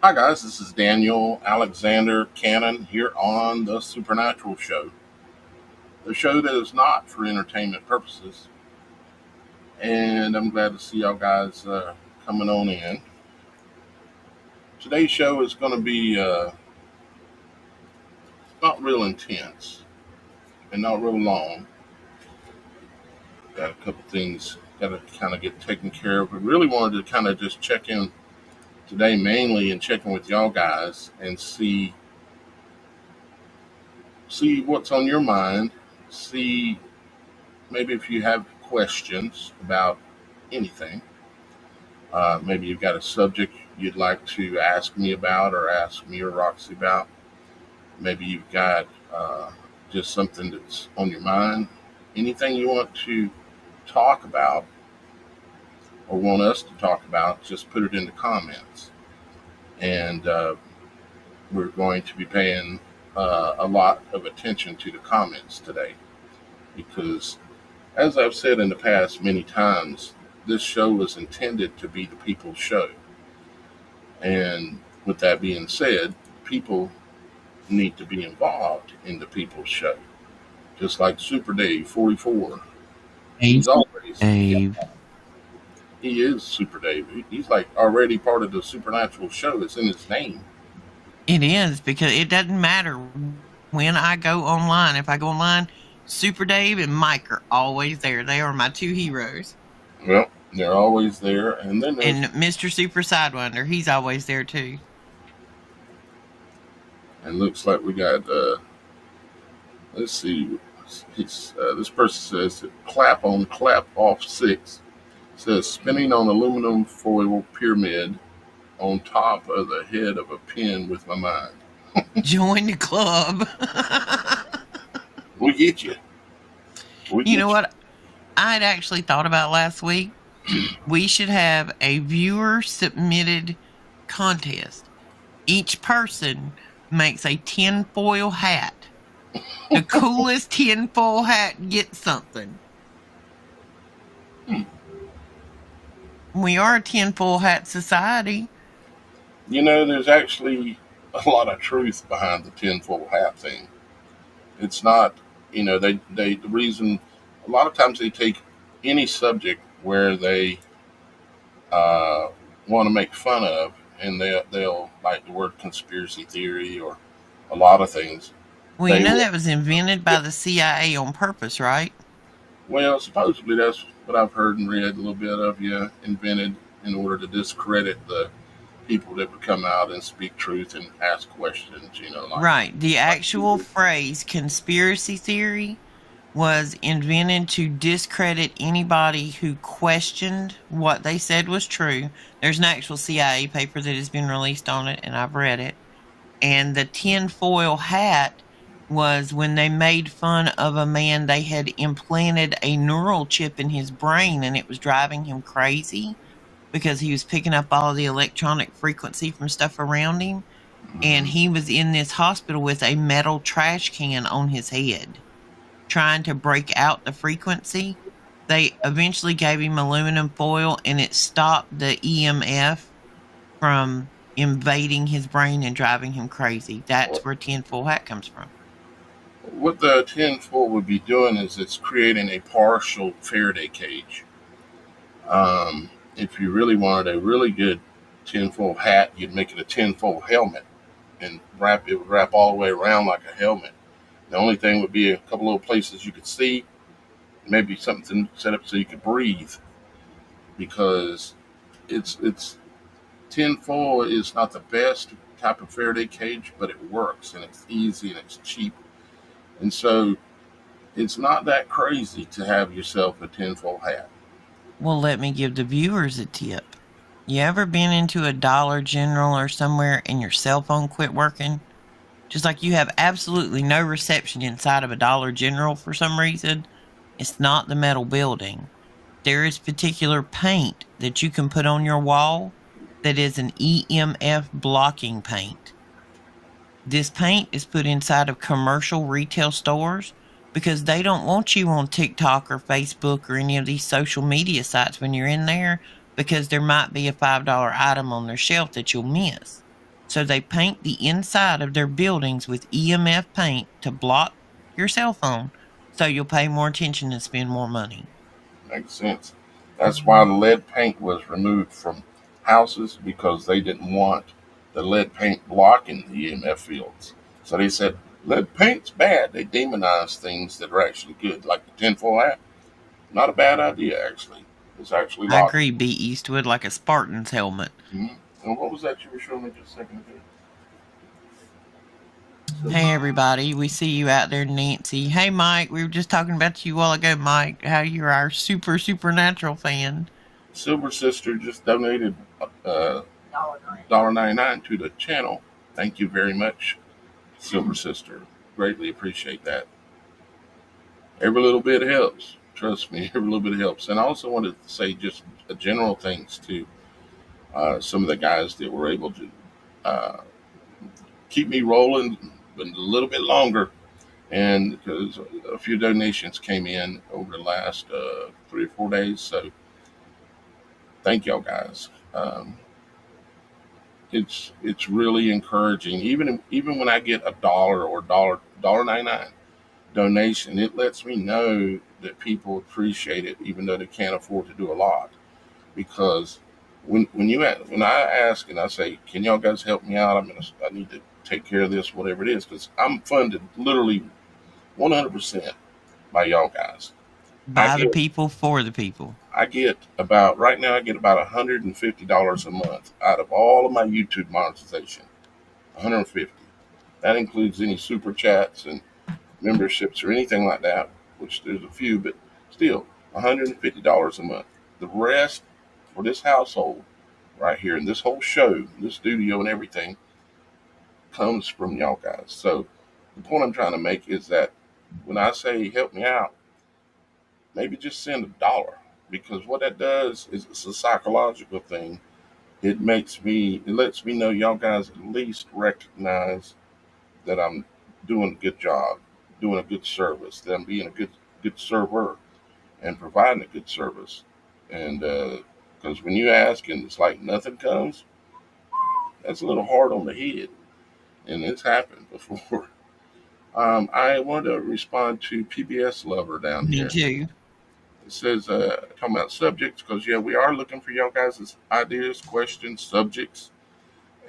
Hi, guys. This is Daniel Alexander Cannon here on the Supernatural Show, the show that is not for entertainment purposes. And I'm glad to see y'all guys coming on in. Today's show is going to be not real intense and not real long. Got a couple things got to kind of get taken care of. But really wanted to kind of just check in today mainly and checking with y'all guys and see what's on your mind, see maybe if you have questions about anything, maybe you've got a subject you'd like to ask me about or ask me or Roxy about, maybe you've got just something that's on your mind, anything you want to talk about or want us to talk about, just put it in the comments. And we're going to be paying a lot of attention to the comments today because, as I've said in the past many times, this show is intended to be the people's show. And with that being said, people need to be involved in the people's show. Just like Super Dave 44. He's always Dave. He is Super Dave. He's like already part of the Supernatural show. It's in his name. It is, because it doesn't matter when I go online. If I go online, Super Dave and Mike are always there. They are my two heroes. Well, they're always there. And then Mr. Super Sidewinder, he's always there too. And looks like we got, let's see, this person says, clap on, clap off 6. Says, spinning on aluminum foil pyramid on top of the head of a pin with my mind. Join the club. We get you. You know what? I'd actually thought about last week. We should have a viewer submitted contest. Each person makes a tinfoil hat. The coolest tinfoil hat gets something. We are a tinfoil hat society. You know, there's actually a lot of truth behind the tinfoil hat thing. It's not, you know, the reason, a lot of times they take any subject where they want to make fun of, and they'll like the word conspiracy theory or a lot of things. Well, you know that was invented by the CIA on purpose, right? Well, supposedly that's what I've heard and read a little bit of, invented in order to discredit the people that would come out and speak truth and ask questions, right. The actual phrase conspiracy theory was invented to discredit anybody who questioned what they said was true. There's an actual CIA paper that has been released on it, and I've read it. And the tinfoil hat was when they made fun of a man. They had implanted a neural chip in his brain, and it was driving him crazy because he was picking up all the electronic frequency from stuff around him. And he was in this hospital with a metal trash can on his head, trying to break out the frequency. They eventually gave him aluminum foil, and it stopped the EMF from invading his brain and driving him crazy. That's where tinfoil hat comes from. What the tinfoil would be doing is it's creating a partial Faraday cage. If you really wanted a really good tinfoil hat, you'd make it a tinfoil helmet and it would wrap all the way around like a helmet. The only thing would be a couple little places you could see, maybe something set up so you could breathe, because it's tinfoil is not the best type of Faraday cage, but it works and it's easy and it's cheap, and so it's not that crazy to have yourself a tinfoil hat. Well, let me give the viewers a tip. You ever been into a Dollar General or somewhere and your cell phone quit working? Just like you have absolutely no reception inside of a Dollar General for some reason. It's not the metal building. There is particular paint that you can put on your wall that is an EMF blocking paint. This paint is put inside of commercial retail stores because they don't want you on TikTok or Facebook or any of these social media sites when you're in there, because there might be a $5 item on their shelf that you'll miss. So they paint the inside of their buildings with EMF paint to block your cell phone, so you'll pay more attention and spend more money. Makes sense. That's why the lead paint was removed from houses, because they didn't want the lead paint blocking the EMF fields. So they said, lead paint's bad. They demonize things that are actually good, like the tinfoil hat. Not a bad idea, actually. It's actually I agree, B. Eastwood, like a Spartan's helmet. Mm-hmm. And what was that you were showing me just a second ago? Hey, everybody. We see you out there, Nancy. Hey, Mike. We were just talking about you a while ago, Mike, how you're our supernatural fan. Silver Sister just donated $1.99 to the channel. Thank you very much, Silver Sister. Greatly appreciate that. Every little bit helps. Trust me, every little bit helps. And I also wanted to say just a general thanks to some of the guys that were able to keep me rolling a little bit longer. And because a few donations came in over the last 3 or 4 days. So thank y'all guys. It's really encouraging. Even when I get $1 or $1.99 donation, it lets me know that people appreciate it, even though they can't afford to do a lot. Because when I ask and I say, can y'all guys help me out? I need to take care of this, whatever it is, because I'm funded literally 100% by y'all guys. By the people, for the people. Right now I get about $150 a month out of all of my YouTube monetization. $150. That includes any super chats and memberships or anything like that, which there's a few, but still $150 a month. The rest for this household right here, and this whole show, this studio and everything, comes from y'all guys. So the point I'm trying to make is that when I say help me out, maybe just send $1, because what that does is it's a psychological thing. It lets me know y'all guys at least recognize that I'm doing a good job, doing a good service, that I'm being a good server and providing a good service. And because when you ask and it's like nothing comes, that's a little hard on the head, and it's happened before. I want to respond to PBS Lover down here. Me too. It says, talking about subjects, because we are looking for y'all guys' ideas, questions, subjects,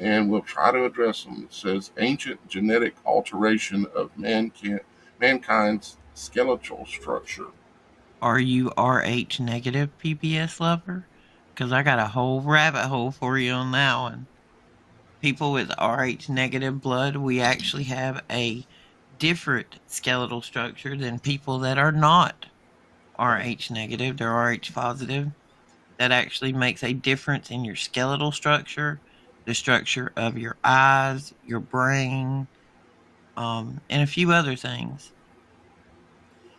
and we'll try to address them. It says, ancient genetic alteration of mankind's skeletal structure. Are you RH negative, PBS Lover? Because I got a whole rabbit hole for you on that one. People with RH negative blood, we actually have a different skeletal structure than people that are not RH negative. They're RH positive. That actually makes a difference in your skeletal structure, the structure of your eyes, your brain, and a few other things.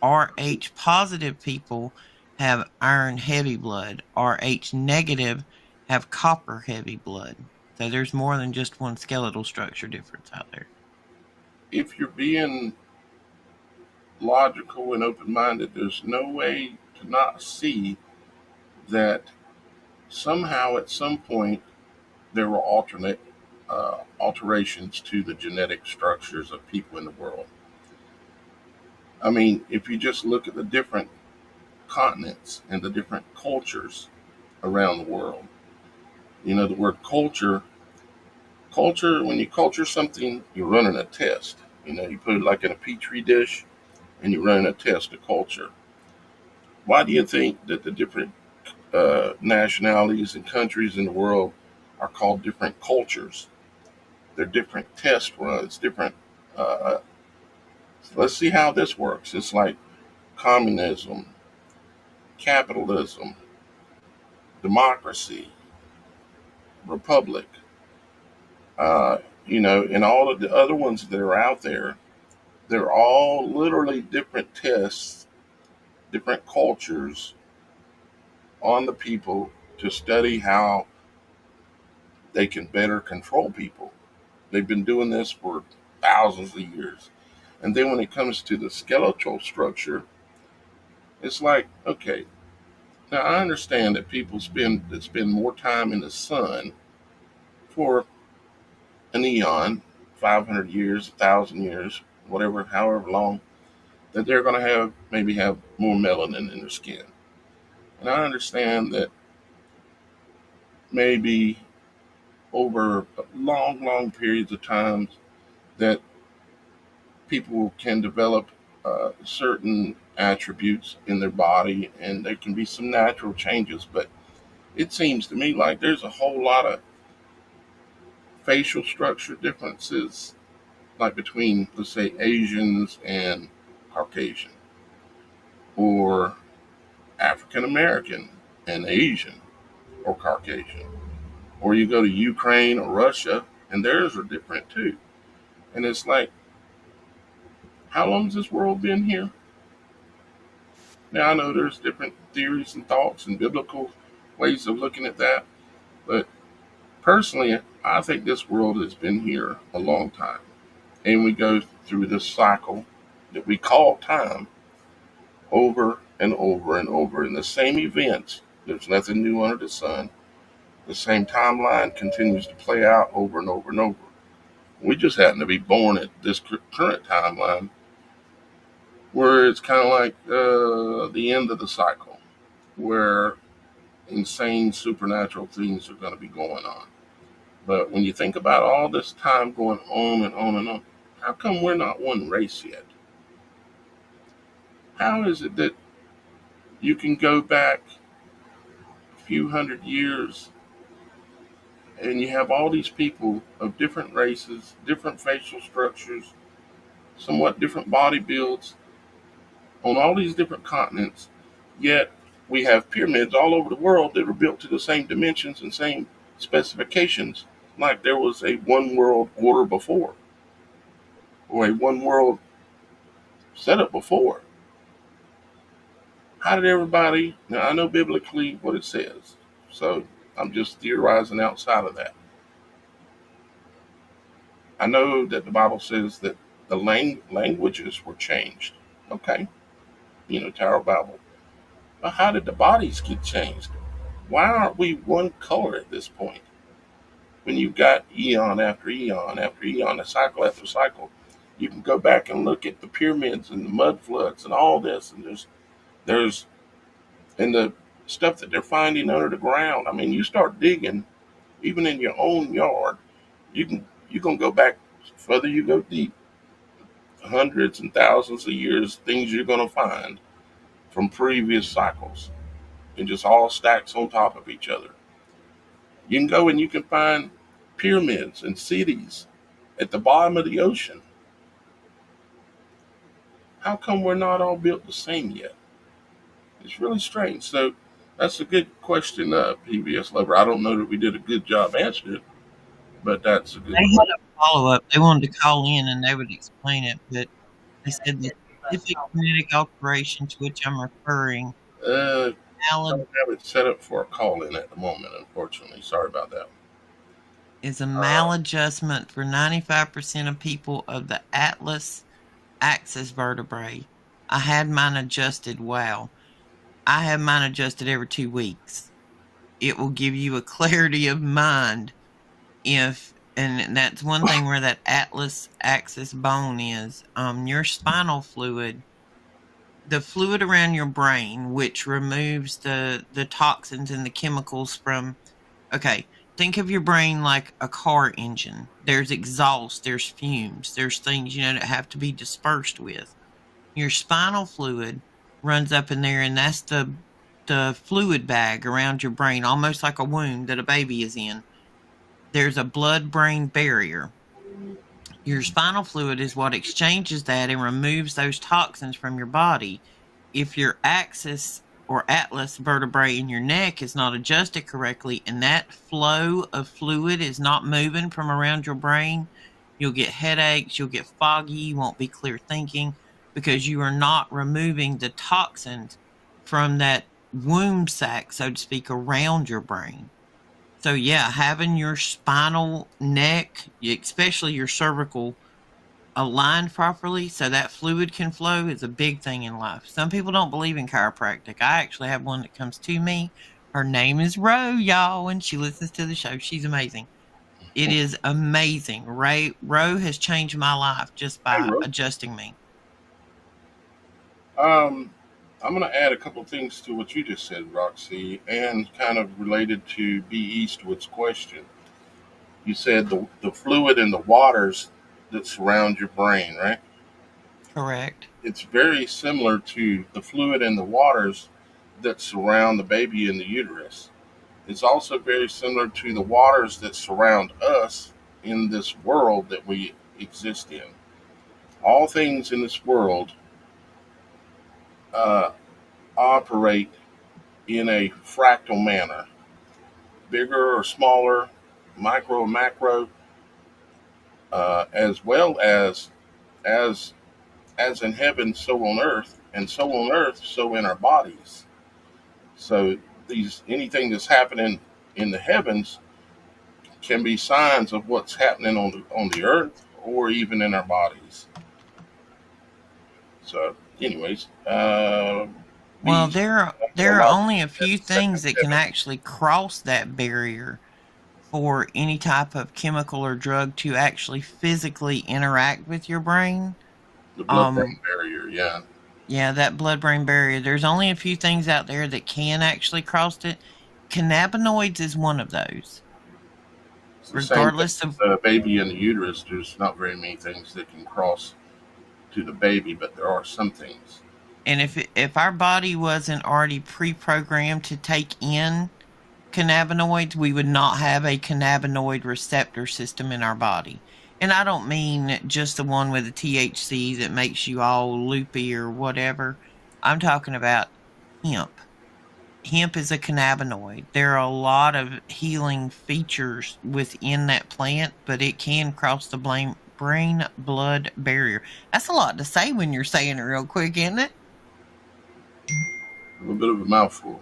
Rh positive people have iron heavy blood. Rh negative have copper heavy blood. So there's more than just one skeletal structure difference out there. If you're being logical and open-minded, there's no way to not see that somehow at some point there were alterations to the genetic structures of people in the world. I mean, if you just look at the different continents and the different cultures around the world, the word culture, when you culture something, you're running a test. You put it like in a petri dish and you're running a test of culture. Why do you think that the different nationalities and countries in the world are called different cultures? They're different test runs, different. Let's see how this works. It's like communism, capitalism, democracy, republic, and all of the other ones that are out there. They're all literally different tests, different cultures on the people to study how they can better control people. They've been doing this for thousands of years. And then when it comes to the skeletal structure, it's like, okay, now I understand that people spend more time in the sun for an eon, 500 years, 1,000 years, whatever, however long, that they're going to maybe have more melanin in their skin. And I understand that maybe over long, long periods of time that people can develop certain attributes in their body and there can be some natural changes. But it seems to me like there's a whole lot of facial structure differences, like between, let's say, Asians and Caucasian, or African American and Asian or Caucasian. Or you go to Ukraine or Russia and theirs are different too. And it's like, how long has this world been here? Now I know there's different theories and thoughts and biblical ways of looking at that, but personally, I think this world has been here a long time. And we go through this cycle that we call time over and over and over in the same events. There's nothing new under the sun. The same timeline continues to play out over and over and over. We just happen to be born at this current timeline where it's kind of like the end of the cycle, where insane supernatural things are going to be going on. But when you think about all this time going on and on and on, how come we're not one race yet? How is it that you can go back a few hundred years and you have all these people of different races, different facial structures, somewhat different body builds on all these different continents, yet we have pyramids all over the world that are built to the same dimensions and same specifications, like there was a one world order before, or a one world setup before. How did everybody, now I know biblically what it says, so I'm just theorizing outside of that. I know that the Bible says that the languages were changed. Okay, Tower of Babel. But how did the bodies get changed? Why aren't we one color at this point? When you've got eon after eon after eon, a cycle after cycle, you can go back and look at the pyramids and the mud floods and all this, and there's and the stuff that they're finding under the ground. I mean, you start digging, even in your own yard, you're gonna go back further. You go deep, hundreds and thousands of years, things you're gonna find from previous cycles, and just all stacks on top of each other. You can go and you can find pyramids and cities at the bottom of the ocean. How come we're not all built the same yet? It's really strange. So that's a good question, PBS Lover. I don't know that we did a good job answering it, but that's a good question. follow-up. They wanted to call in and they would explain it, but they said the specific genetic alteration to which I'm referring, Uh, malad don't have it set up for a call in at the moment, unfortunately. Sorry about that. is a maladjustment for 95% of people of the Atlas axis vertebrae. I had mine adjusted. Wow. I have mine adjusted every 2 weeks. It will give you a clarity of mind and that's one thing where that Atlas axis bone is. Your spinal fluid, the fluid around your brain, which removes the toxins and the chemicals from, okay, think of your brain like a car engine. There's exhaust, there's fumes, there's things, that have to be dispersed with. Your spinal fluid runs up in there, and that's the fluid bag around your brain, almost like a wound that a baby is in. There's a blood-brain barrier. Your spinal fluid is what exchanges that and removes those toxins from your body. If your axis or atlas vertebrae in your neck is not adjusted correctly and that flow of fluid is not moving from around your brain, you'll get headaches, you'll get foggy, you won't be clear thinking because you are not removing the toxins from that womb sac, so to speak, around your brain. So yeah, having your spinal neck, especially your cervical, aligned properly so that fluid can flow is a big thing in life. Some people don't believe in chiropractic. I actually have one that comes to me. Her name is Ro, y'all, and she listens to the show. She's amazing. It is amazing. Ro has changed my life just by adjusting me. I'm going to add a couple things to what you just said, Roxy, and kind of related to B. Eastwood's question. You said the fluid and the waters that surround your brain, right? Correct. It's very similar to the fluid and the waters that surround the baby in the uterus. It's also very similar to the waters that surround us in this world that we exist in. All things in this world operate in a fractal manner, bigger or smaller, micro or macro, as well as in heaven, so on earth, and so on earth, so in our bodies. So anything that's happening in the heavens can be signs of what's happening on the earth or even in our bodies. So, anyways, well, there are only a few things that can actually cross that barrier for any type of chemical or drug to actually physically interact with your brain. The blood-brain barrier, yeah. Yeah, that blood-brain barrier. There's only a few things out there that can actually cross it. Cannabinoids is one of those. Regardless of the baby in the uterus, there's not very many things that can cross to the baby, but there are some things. And if our body wasn't already pre-programmed to take in cannabinoids, we would not have a cannabinoid receptor system in our body. And I don't mean just the one with the THC that makes you all loopy or whatever. I'm talking about hemp. Hemp is a cannabinoid. There are a lot of healing features within that plant, but it can cross the brain-blood barrier. That's a lot to say when you're saying it real quick, isn't it? A little bit of a mouthful.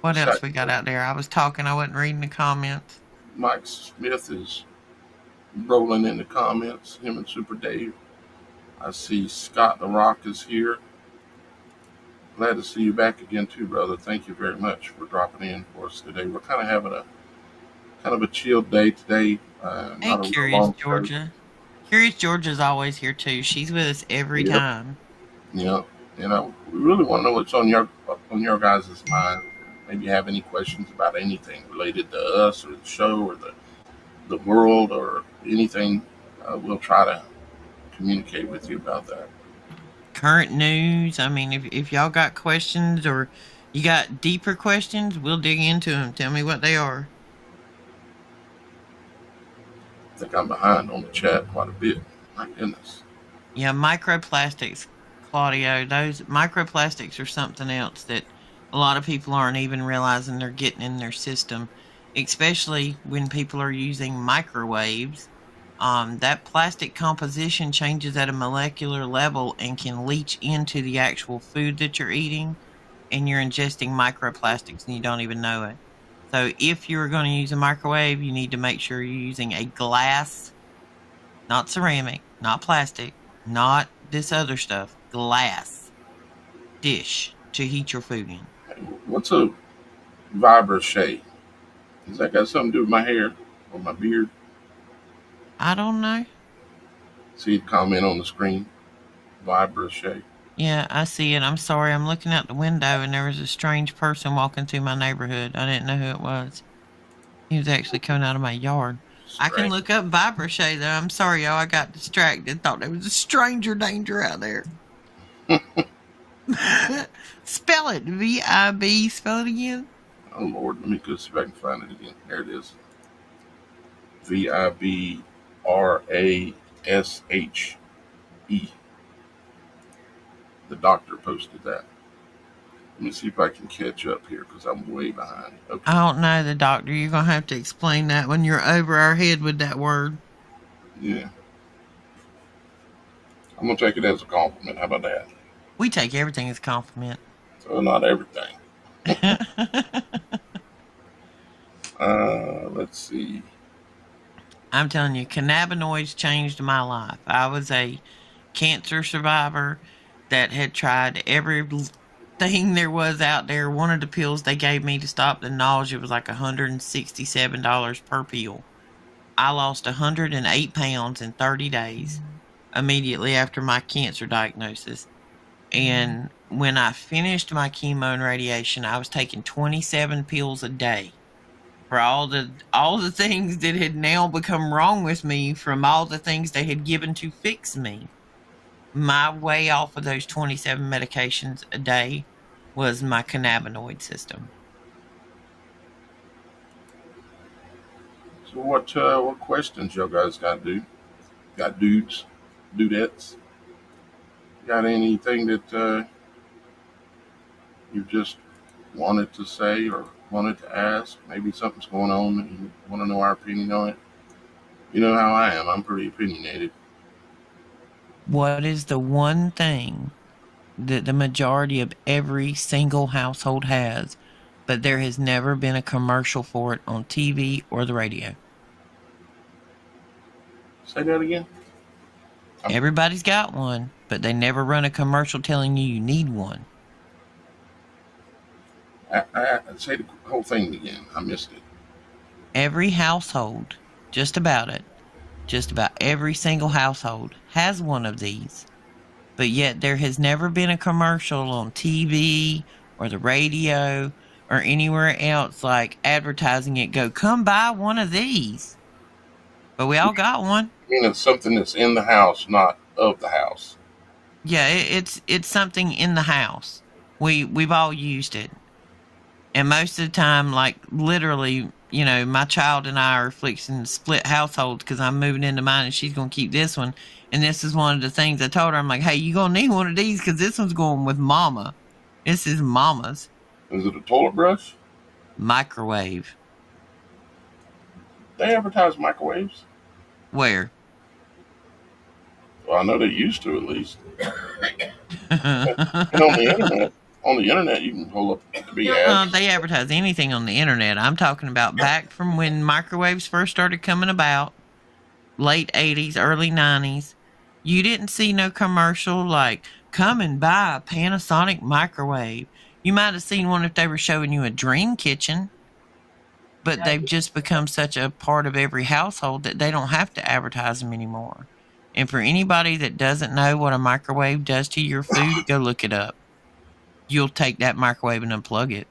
What else we got out there? I was talking, I wasn't reading the comments. Mike Smith is rolling in the comments, him and Super Dave. I see Scott the Rock is here. Glad to see you back again too, brother. Thank you very much for dropping in for us today. We're kind of having a chilled day today. Hey, Curious Georgia. Curious Georgia's always here too. She's with us every time. Yeah, we really want to know what's on your guys' mind. Maybe you have any questions about anything related to us or the show or the world or anything. We'll try to communicate with you about that. Current news. I mean, if y'all got questions or you got deeper questions, we'll dig into them. Tell me what they are. I think I'm behind on the chat quite a bit. My goodness. Yeah, microplastics, Claudio. Those microplastics are something else that a lot of people aren't even realizing they're getting in their system. especially when people are using microwaves. That plastic composition changes at a molecular level and can leach into the actual food that you're eating, and you're ingesting microplastics and you don't even know it. So if you're going to use a microwave, you need to make sure you're using a glass, not ceramic, not plastic, not this other stuff, glass dish to heat your food in. What's a Vibra-Shake? Has that got something to do with my hair or my beard? I don't know. See the comment on the screen. Vibra-Shake. Yeah, I see it. I'm sorry. I'm looking out the window and there was a strange person walking through my neighborhood. I didn't know who it was. He was actually coming out of my yard. I can look up Vibra-Shake though. I'm sorry, y'all. I got distracted. Thought there was a stranger danger out there. Spell it. V-I-B. Spell it again. Oh, Lord. Let me go see if I can find it again. There it is. Vibrashe. The doctor posted that. Let me see if I can catch up here because I'm way behind. Okay. I don't know the doctor. You're going to have to explain that when you're over our head with that word. Yeah. I'm going to take it as a compliment. How about that? We take everything as a compliment. So not everything. Let's see. I'm telling you, cannabinoids changed my life. I was a cancer survivor that had tried everything there was out there. One of the pills they gave me to stop the nausea was like $167 per pill. I lost 108 pounds in 30 days immediately after my cancer diagnosis. And when I finished my chemo and radiation, I was taking 27 pills a day for all the things that had now become wrong with me from all the things they had given to fix me. My way off of those 27 medications a day was my cannabinoid system. So what questions y'all guys got dudettes? Got anything that you just wanted to say or wanted to ask? Maybe something's going on and you want to know our opinion on it. You know how I am. I'm pretty opinionated. What is the one thing that the majority of every single household has, but there has never been a commercial for it on TV or the radio? Say that again. Everybody's got one, but they never run a commercial telling you need one. I say the whole thing again. I missed it. Every household, just about every single household has one of these, but yet there has never been a commercial on TV or the radio or anywhere else like advertising it. Go, come buy one of these. But we all got one. I mean, it's something that's in the house, not of the house. Yeah, it's something in the house. We've all used it. And most of the time, like literally, you know, my child and I are fixing split households because I'm moving into mine and she's going to keep this one. And this is one of the things I told her. I'm like, hey, you're going to need one of these because this one's going with mama. This is mama's. Is it a toilet brush? Microwave. They advertise microwaves? Where? Well, I know they used to, at least. And on the internet. On the internet, you can pull up the ads. They advertise anything on the internet. I'm talking about back from when microwaves first started coming about, late 80s, early 90s. You didn't see no commercial like, come and buy a Panasonic microwave. You might have seen one if they were showing you a dream kitchen, but they've just become such a part of every household that they don't have to advertise them anymore. And for anybody that doesn't know what a microwave does to your food, go look it up. You'll take that microwave and unplug it.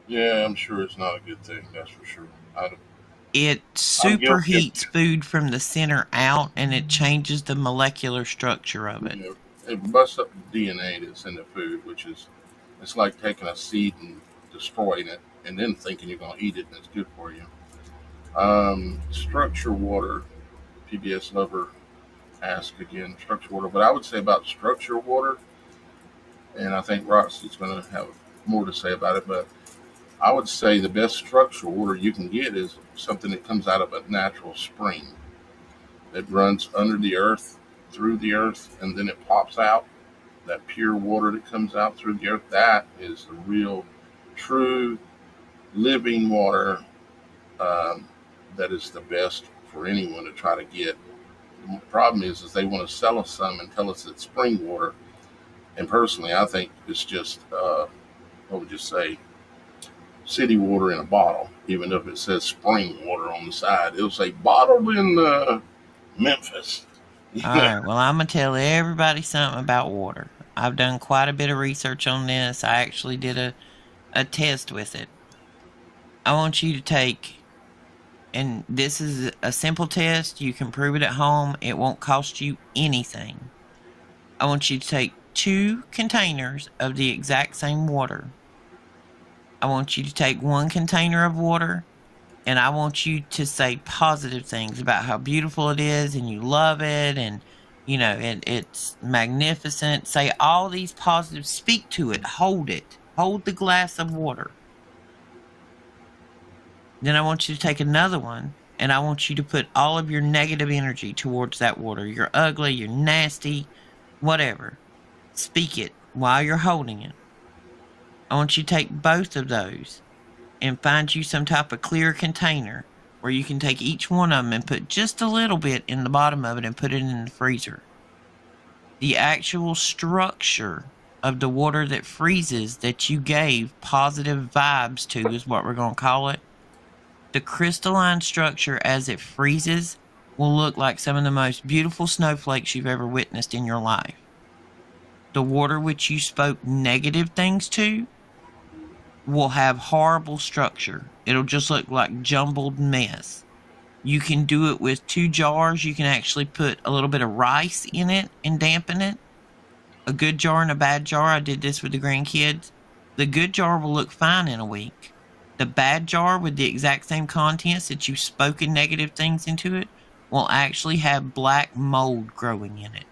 Yeah, I'm sure it's not a good thing. That's for sure. It superheats food from the center out, and it changes the molecular structure of it. Yeah, it busts up the DNA that's in the food, which is, it's like taking a seed and destroying it, and then thinking you're going to eat it and it's good for you. Structure water. PBS lover ask again. Structure water. But I would say about structure water. And I think Ross is going to have more to say about it, but I would say the best structural water you can get is something that comes out of a natural spring that runs under the earth, through the earth, and then it pops out. That pure water that comes out through the earth, that is the real, true, living water um, that is the best for anyone to try to get. The problem is they want to sell us some and tell us it's spring water. And personally, I think it's just, what would you say, city water in a bottle. Even if it says spring water on the side, it'll say bottled in Memphis. All right, well, I'm going to tell everybody something about water. I've done quite a bit of research on this. I actually did a test with it. I want you to take, and this is a simple test. You can prove it at home. It won't cost you anything. I want you to take 2 containers of the exact same water. I want you to take 1 container of water, and I want you to say positive things about how beautiful it is and you love it and, you know, it's magnificent. Say all these positives. Speak to it. Hold it. Hold the glass of water. Then I want you to take another one, and I want you to put all of your negative energy towards that water. You're ugly, you're nasty, whatever. Speak it while you're holding it. I want you to take both of those and find you some type of clear container where you can take each one of them and put just a little bit in the bottom of it and put it in the freezer. The actual structure of the water that freezes that you gave positive vibes to is what we're going to call it. The crystalline structure as it freezes will look like some of the most beautiful snowflakes you've ever witnessed in your life. The water which you spoke negative things to will have horrible structure. It'll just look like jumbled mess. You can do it with 2 jars. You can actually put a little bit of rice in it and dampen it. A good jar and a bad jar. I did this with the grandkids. The good jar will look fine in a week. The bad jar with the exact same contents that you've spoken negative things into it will actually have black mold growing in it.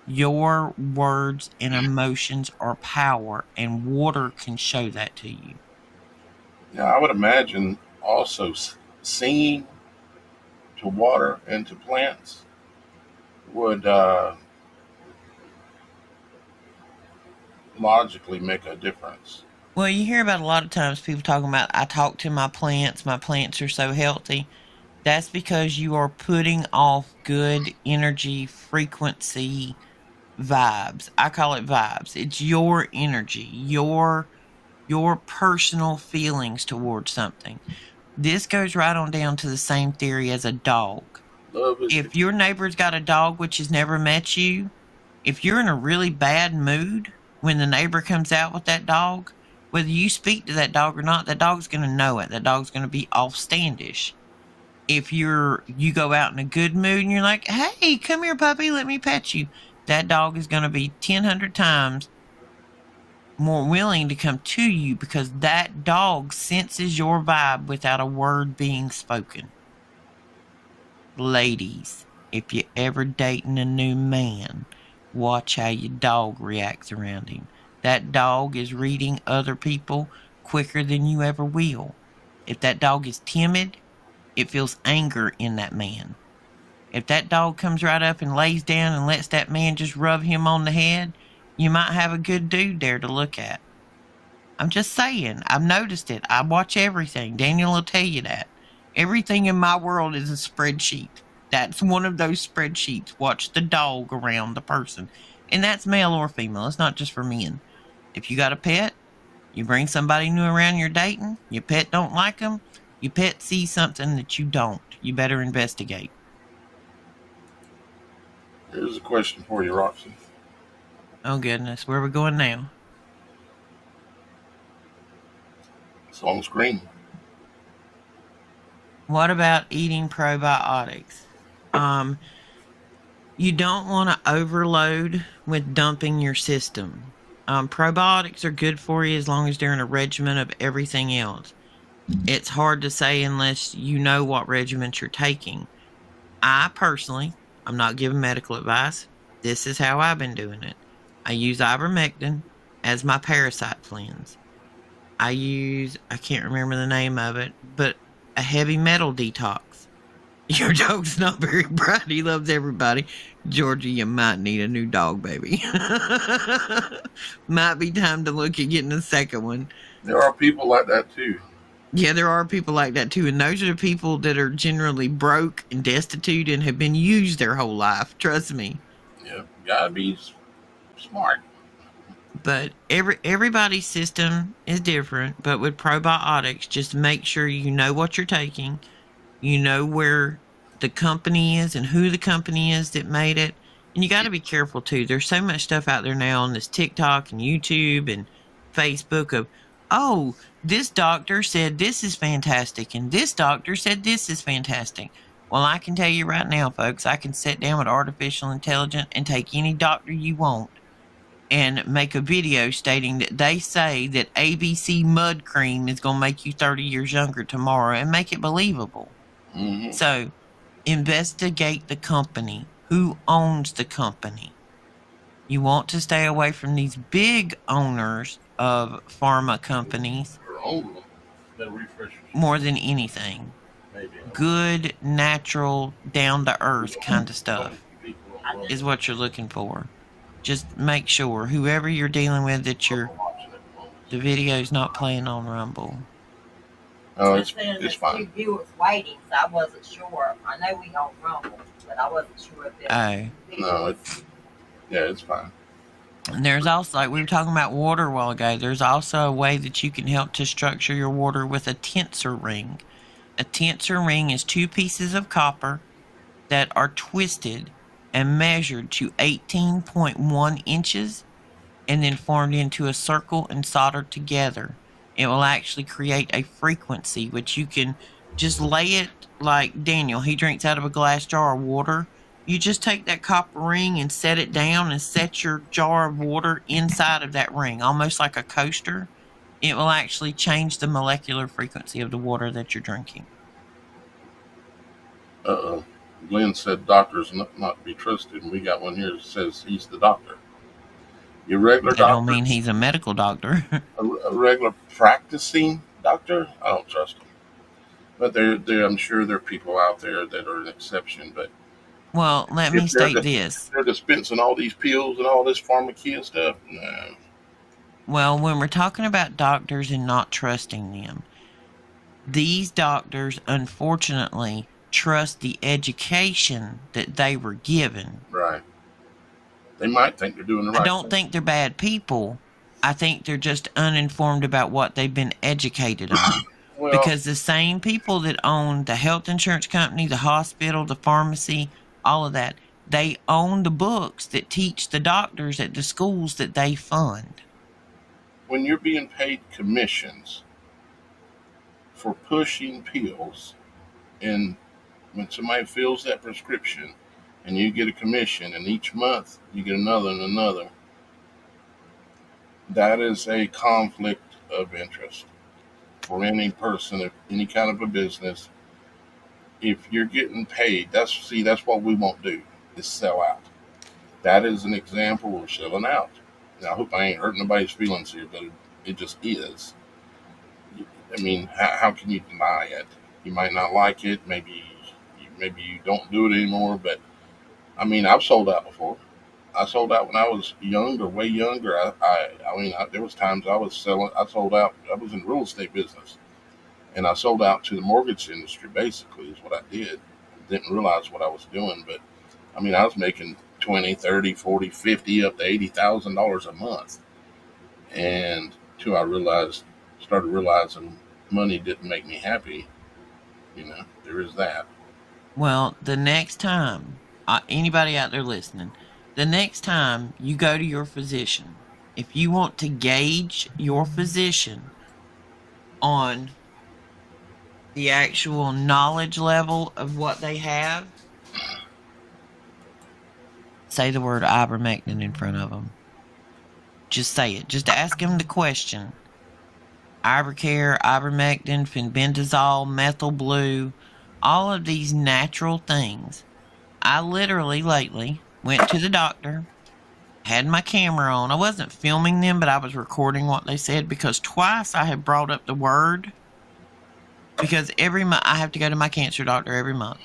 Your words and emotions are power, and water can show that to you. Yeah, I would imagine also singing to water and to plants would logically make a difference. Well, you hear about a lot of times people talking about, I talk to my plants are so healthy. That's because you are putting off good energy, frequency, vibes. I call it vibes. It's your energy, your personal feelings towards something. This goes right on down to the same theory as a dog. If your neighbor's got a dog which has never met you, if you're in a really bad mood when the neighbor comes out with that dog, whether you speak to that dog or not, that dog's going to know it. That dog's going to be offstandish. If you go out in a good mood and you're like, hey, come here, puppy, let me pet you, that dog is going to be 100 times more willing to come to you because that dog senses your vibe without a word being spoken. Ladies, if you're ever dating a new man, watch how your dog reacts around him. That dog is reading other people quicker than you ever will. If that dog is timid, it feels anger in that man. If that dog comes right up and lays down and lets that man just rub him on the head, you might have a good dude there to look at. I'm just saying. I've noticed it. I watch everything. Daniel will tell you that. Everything in my world is a spreadsheet. That's one of those spreadsheets. Watch the dog around the person. And that's male or female. It's not just for men. If you got a pet, you bring somebody new around you're dating, your pet don't like them, your pet sees something that you don't. You better investigate. Here's a question for you, Roxy. Oh, goodness. Where are we going now? It's on the screen. What about eating probiotics? You don't want to overload with dumping your system. Probiotics are good for you as long as they're in a regimen of everything else. It's hard to say unless you know what regimens you're taking. I personally, I'm not giving medical advice. This is how I've been doing it. I use ivermectin as my parasite cleanse. I can't remember the name of it, but a heavy metal detox. Your dog's not very bright. He loves everybody. Georgia, you might need a new dog, baby. Might be time to look at getting a second one. There are people like that too. Yeah, there are people like that too. And those are the people that are generally broke and destitute and have been used their whole life. Trust me. Yeah, gotta be smart. But everybody's system is different. But with probiotics, just make sure you know what you're taking. You know where the company is and who the company is that made it. And you got to be careful too. There's so much stuff out there now on this TikTok and YouTube and Facebook of, oh, this doctor said this is fantastic and this doctor said this is fantastic. Well, I can tell you right now, folks, I can sit down with artificial intelligence and take any doctor you want and make a video stating that they say that ABC mud cream is going to make you 30 years younger tomorrow and make it believable. Mm-hmm. So, investigate the company. Who owns the company? You want to stay away from these big owners of pharma companies more than anything. Good, natural, down-to-earth kind of stuff is what you're looking for. Just make sure, whoever you're dealing with, that the video's not playing on Rumble. Oh, it's fine. Two viewers waiting, so I wasn't sure. I know we on Rumble, but I wasn't sure if it was. No, it's fine. And there's also, like we were talking about water a while ago, there's also a way that you can help to structure your water with a tensor ring. A tensor ring is 2 pieces of copper that are twisted and measured to 18.1 inches and then formed into a circle and soldered together. It will actually create a frequency, which you can just lay it like Daniel. He drinks out of a glass jar of water. You just take that copper ring and set it down and set your jar of water inside of that ring, almost like a coaster. It will actually change the molecular frequency of the water that you're drinking. Uh-oh. Glenn said doctors not be trusted, and we got one here that says he's the doctor. Your regular doctor. That don't mean he's a medical doctor. a regular practicing doctor, I don't trust him. But I'm sure there are people out there that are an exception. But well, let me state this: they're dispensing all these pills and all this pharmacia stuff. No. Well, when we're talking about doctors and not trusting them, these doctors, unfortunately, trust the education that they were given. Right. They might think they're doing the right thing. I don't think they're bad people. I think they're just uninformed about what they've been educated on. Well, because the same people that own the health insurance company, the hospital, the pharmacy, all of that, they own the books that teach the doctors at the schools that they fund. When you're being paid commissions for pushing pills, and when somebody fills that prescription and you get a commission, and each month you get another and another, that is a conflict of interest for any person, if any kind of a business. If you're getting paid, that's what we won't do, is sell out. That is an example of selling out. Now, I hope I ain't hurting nobody's feelings here, but it just is. I mean, how can you deny it? You might not like it. Maybe you don't do it anymore, but I mean, I've sold out before. I sold out when I was younger, way younger. There was times I sold out. I was in the real estate business, and I sold out to the mortgage industry, basically, is what I did. Didn't realize what I was doing, but I mean, I was making $20,000, $30,000, $40,000, $50,000, up to $80,000 a month. And until I started realizing money didn't make me happy, there is that. Well, the next time, anybody out there listening, the next time you go to your physician, if you want to gauge your physician on the actual knowledge level of what they have, say the word ivermectin in front of them. Just say it. Just ask them the question. Ivercare, ivermectin, fenbendazole, methyl blue, all of these natural things. I literally lately went to the doctor had my camera on. I wasn't filming them, but I was recording what they said because twice I had brought up the word, because every month I have to go to my cancer doctor every month.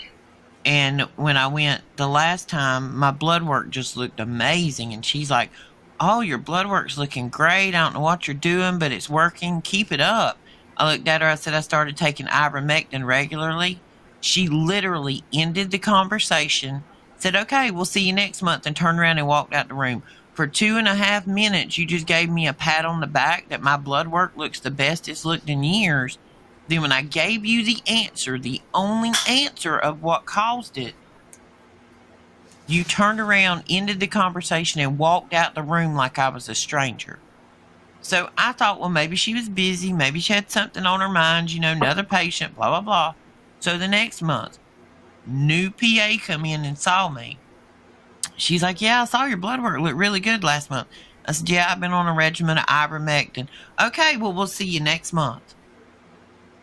And when I went the last time, my blood work just looked amazing. And she's like, "Oh, your blood work's looking great. I don't know what you're doing, but it's working. Keep it up." I looked at her. I said, "I started taking ivermectin regularly." She literally ended the conversation, said, "Okay, we'll see you next month," and turned around and walked out the room. For 2.5 minutes, you just gave me a pat on the back that my blood work looks the best it's looked in years. Then when I gave you the answer, the only answer of what caused it, you turned around, ended the conversation, and walked out the room like I was a stranger. So I thought, well, maybe she was busy. Maybe she had something on her mind, another patient, blah, blah, blah. So the next month, new PA come in and saw me. She's like, "Yeah, I saw your blood work look really good last month." I said, "Yeah, I've been on a regimen of ivermectin." "Okay, well, we'll see you next month."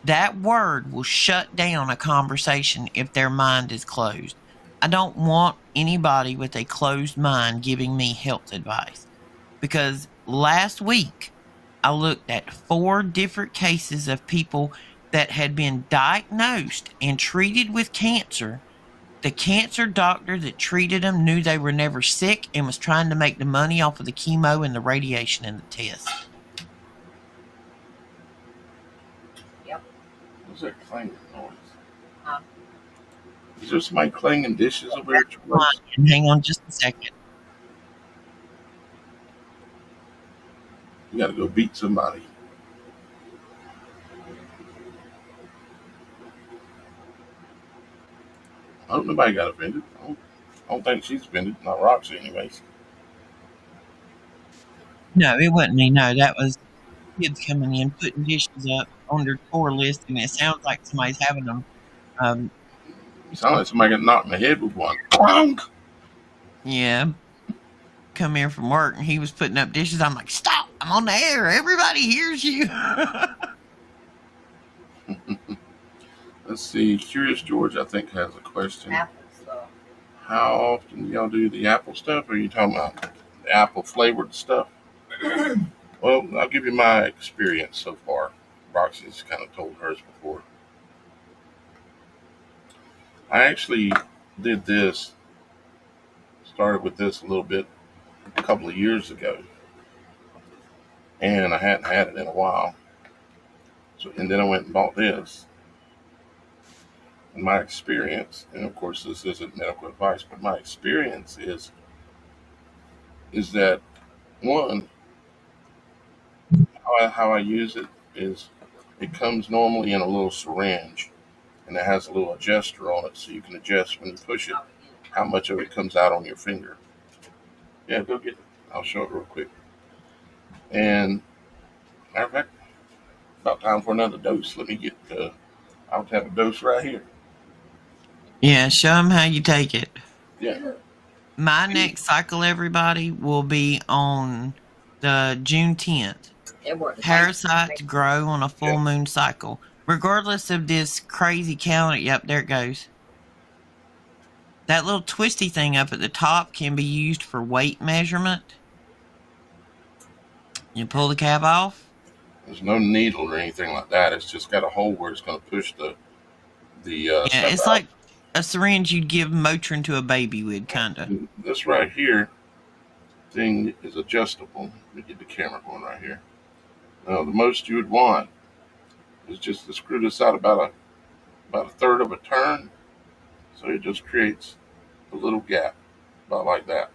That word will shut down a conversation if their mind is closed. I don't want anybody with a closed mind giving me health advice, because last week I looked at 4 different cases of people that had been diagnosed and treated with cancer. The cancer doctor that treated them knew they were never sick and was trying to make the money off of the chemo and the radiation and the test. What's that clanging noise? Huh? Is there somebody clanging dishes over here? Hang on just a second. You gotta go beat somebody. I hope nobody got offended. I don't think she's offended. Not Roxy, anyways. No, it wasn't me. No, that was kids coming in, putting dishes up on their tour list, and it sounds like somebody's having them. You sound like somebody got knocked in the head with one. Clunk! Yeah. Come here from work, and he was putting up dishes. I'm like, "Stop! I'm on the air. Everybody hears you." Let's see. Curious George, I think, has a question. Apple stuff. How often do y'all do the apple stuff? Or are you talking about the apple flavored stuff? Well, I'll give you my experience so far. Roxy's kind of told hers before. I actually did this, started with this a little bit a couple of years ago, and I hadn't had it in a while. And then I went and bought this. And my experience, and of course this isn't medical advice, but my experience is that, one, how I use it is it comes normally in a little syringe, and it has a little adjuster on it, so you can adjust when you push it how much of it comes out on your finger. Yeah, go get it. I'll show it real quick. And matter of fact, about time for another dose. Let me get. I'll have a dose right here. Yeah, show them how you take it. Yeah. My next cycle, everybody, will be on the June 10th. Parasites grow on a full moon cycle. Regardless of this crazy calendar. Yep, there it goes. That little twisty thing up at the top can be used for weight measurement. You pull the cap off. There's no needle or anything like that. It's just got a hole where it's going to push the yeah, it's out. Like a syringe you'd give Motrin to a baby with, kind of. This right here thing is adjustable. Let me get the camera going right here. Now, the most you would want is just to screw this out about a third of a turn, so it just creates a little gap, about like that,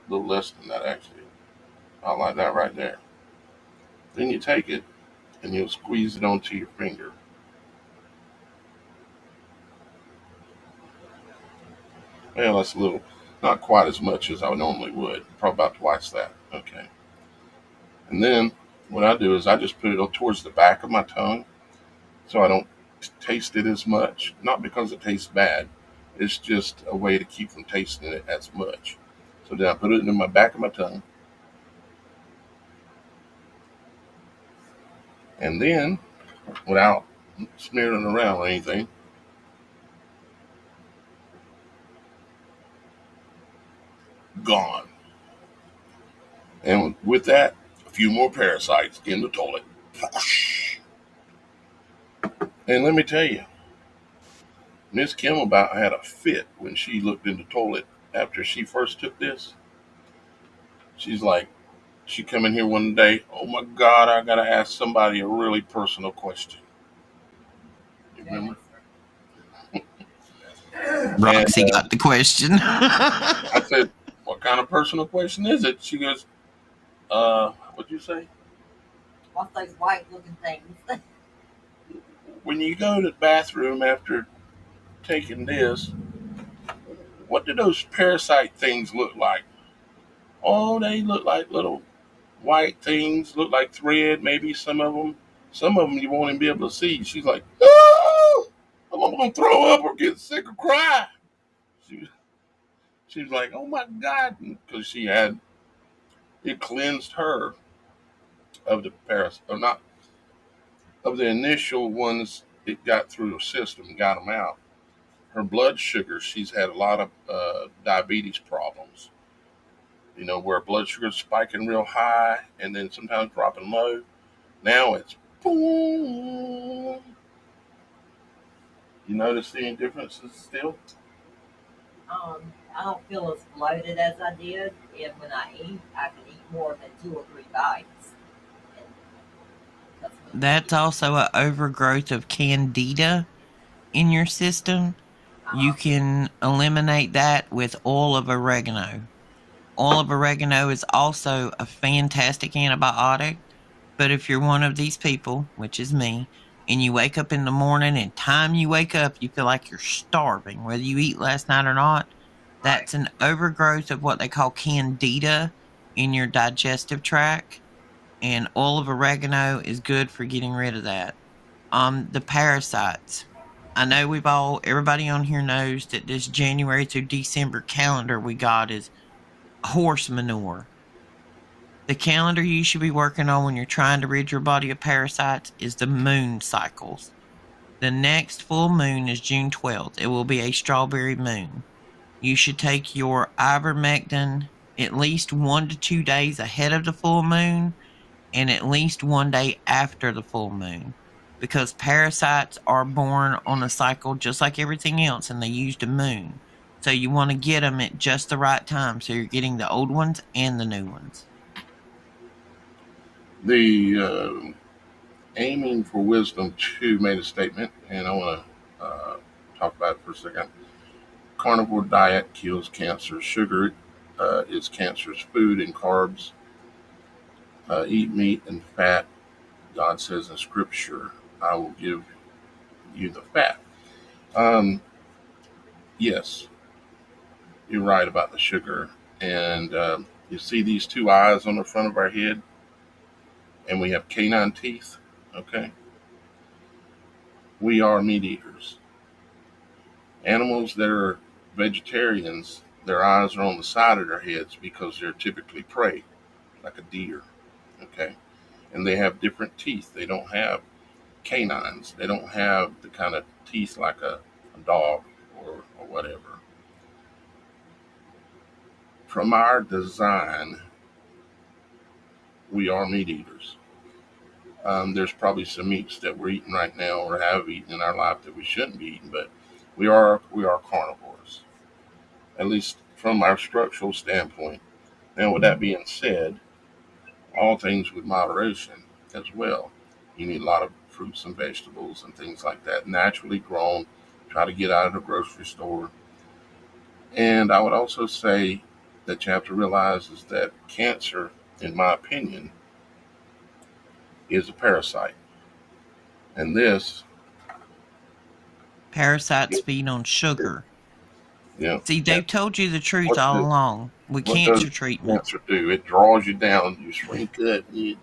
a little less than that actually, about like that right there. Then you take it and you'll squeeze it onto your finger. Well, that's a little, not quite as much as I normally would, probably about twice that. Okay. And then what I do is I just put it towards the back of my tongue so I don't taste it as much. Not because it tastes bad. It's just a way to keep from tasting it as much. So then I put it in my back of my tongue. And then, without smearing it around or anything, gone. And with that, a few more parasites in the toilet. And let me tell you, Miss Kim about had a fit when she looked in the toilet after she first took this. She's like, she come in here one day, oh my God, I gotta ask somebody a really personal question. You remember? Roxy got the question. I said, what kind of personal question is it? She goes, what'd you say? What's those white looking things? When you go to the bathroom after taking this, what do those parasite things look like? Oh, they look like little white things, look like thread, maybe some of them. Some of them you won't even be able to see. She's like, oh, I'm going to throw up or get sick or cry. She's like, oh my God, because she had, it cleansed her of the parasite, or not, of the initial ones it got through the system, got them out. Her blood sugar, she's had a lot of diabetes problems. You know, where blood sugar's spiking real high and then sometimes dropping low. Now it's boom. You notice any differences still? I don't feel as bloated as I did, and when I eat, I can eat more than 2 or 3 bites. That's also an overgrowth of candida in your system. You can eliminate that with oil of oregano. Oil of oregano is also a fantastic antibiotic, but if you're one of these people, which is me, and you wake up in the morning and time you wake up, you feel like you're starving, whether you eat last night or not, that's an overgrowth of what they call candida in your digestive tract, and oil of oregano is good for getting rid of that. The parasites. I know everybody on here knows that this January through December calendar we got is horse manure. The calendar you should be working on when you're trying to rid your body of parasites is the moon cycles. The next full moon is June 12th. It will be a strawberry moon. You should take your ivermectin at least 1 to 2 days ahead of the full moon and at least 1 day after the full moon, because parasites are born on a cycle just like everything else, and they use the moon. So you want to get them at just the right time, so you're getting the old ones and the new ones. The Aiming for Wisdom 2 made a statement, and I want to talk about it for a second. Carnivore diet kills cancer. Sugar is cancer's food, and carbs. Eat meat and fat. God says in Scripture, I will give you the fat. Yes, you're right about the sugar. And you see these 2 eyes on the front of our head? And we have canine teeth, okay? We are meat eaters. Animals that are vegetarians, their eyes are on the side of their heads because they're typically prey, like a deer, okay? And they have different teeth. They don't have canines. They don't have the kind of teeth like a dog or whatever. From our design, we are meat eaters. There's probably some meats that we're eating right now or have eaten in our life that we shouldn't be eating, but we are carnivores, at least from our structural standpoint. Now, with that being said, all things with moderation as well. You need a lot of fruits and vegetables and things like that, naturally grown. Try to get out of the grocery store. And I would also say that you have to realize is that cancer, in my opinion, is a parasite. And this... Parasites feed on sugar. Yeah. See, they've told you the truth all along. With cancer treatment. Cancer do? It draws you down. You shrink up. You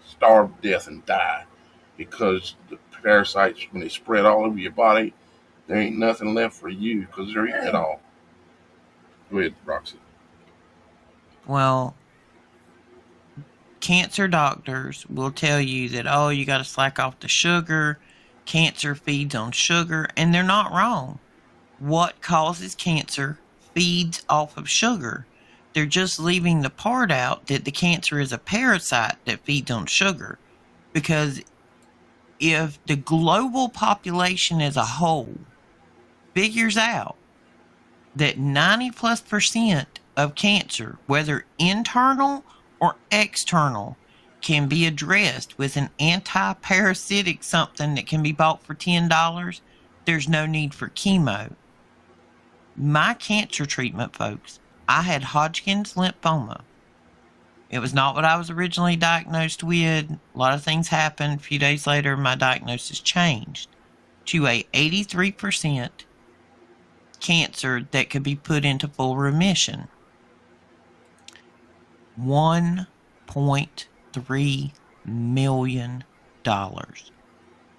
starve to death and die. Because the parasites, when they spread all over your body, there ain't nothing left for you because they're eating it all. Go ahead, Roxy. Well, cancer doctors will tell you that, oh, you got to slack off the sugar. Cancer feeds on sugar. And they're not wrong. What causes cancer feeds off of sugar. They're just leaving the part out that the cancer is a parasite that feeds on sugar. Because if the global population as a whole figures out that 90+% of cancer, whether internal or external, can be addressed with an anti-parasitic something that can be bought for $10, there's no need for chemo. My cancer treatment, folks, I had Hodgkin's lymphoma. It was not what I was originally diagnosed with. A lot of things happened. A few days later, my diagnosis changed to a 83% cancer that could be put into full remission. $1.3 million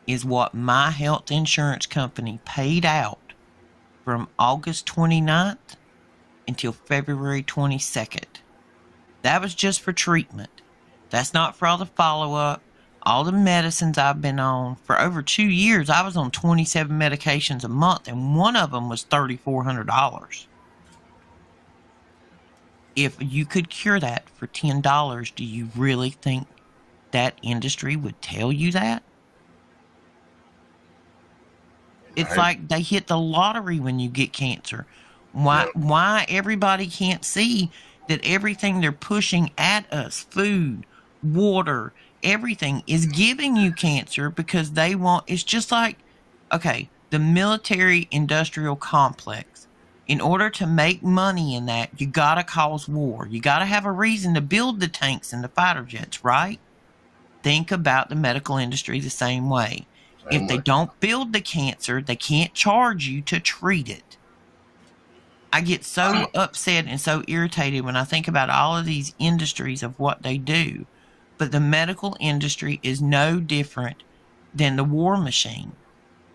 is what my health insurance company paid out from August 29th until February 22nd. That was just for treatment. That's not for all the follow-up, all the medicines I've been on. For over 2 years, I was on 27 medications a month, and one of them was $3,400. If you could cure that for $10, do you really think that industry would tell you that? It's like they hit the lottery when you get cancer. Why everybody can't see that everything they're pushing at us, food, water, everything, is giving you cancer because they want, it's just like, okay, the military industrial complex. In order to make money in that, you gotta cause war. You gotta have a reason to build the tanks and the fighter jets, right? Think about the medical industry the same way. If they don't build the cancer, they can't charge you to treat it. I get so upset and so irritated when I think about all of these industries of what they do. But the medical industry is no different than the war machine.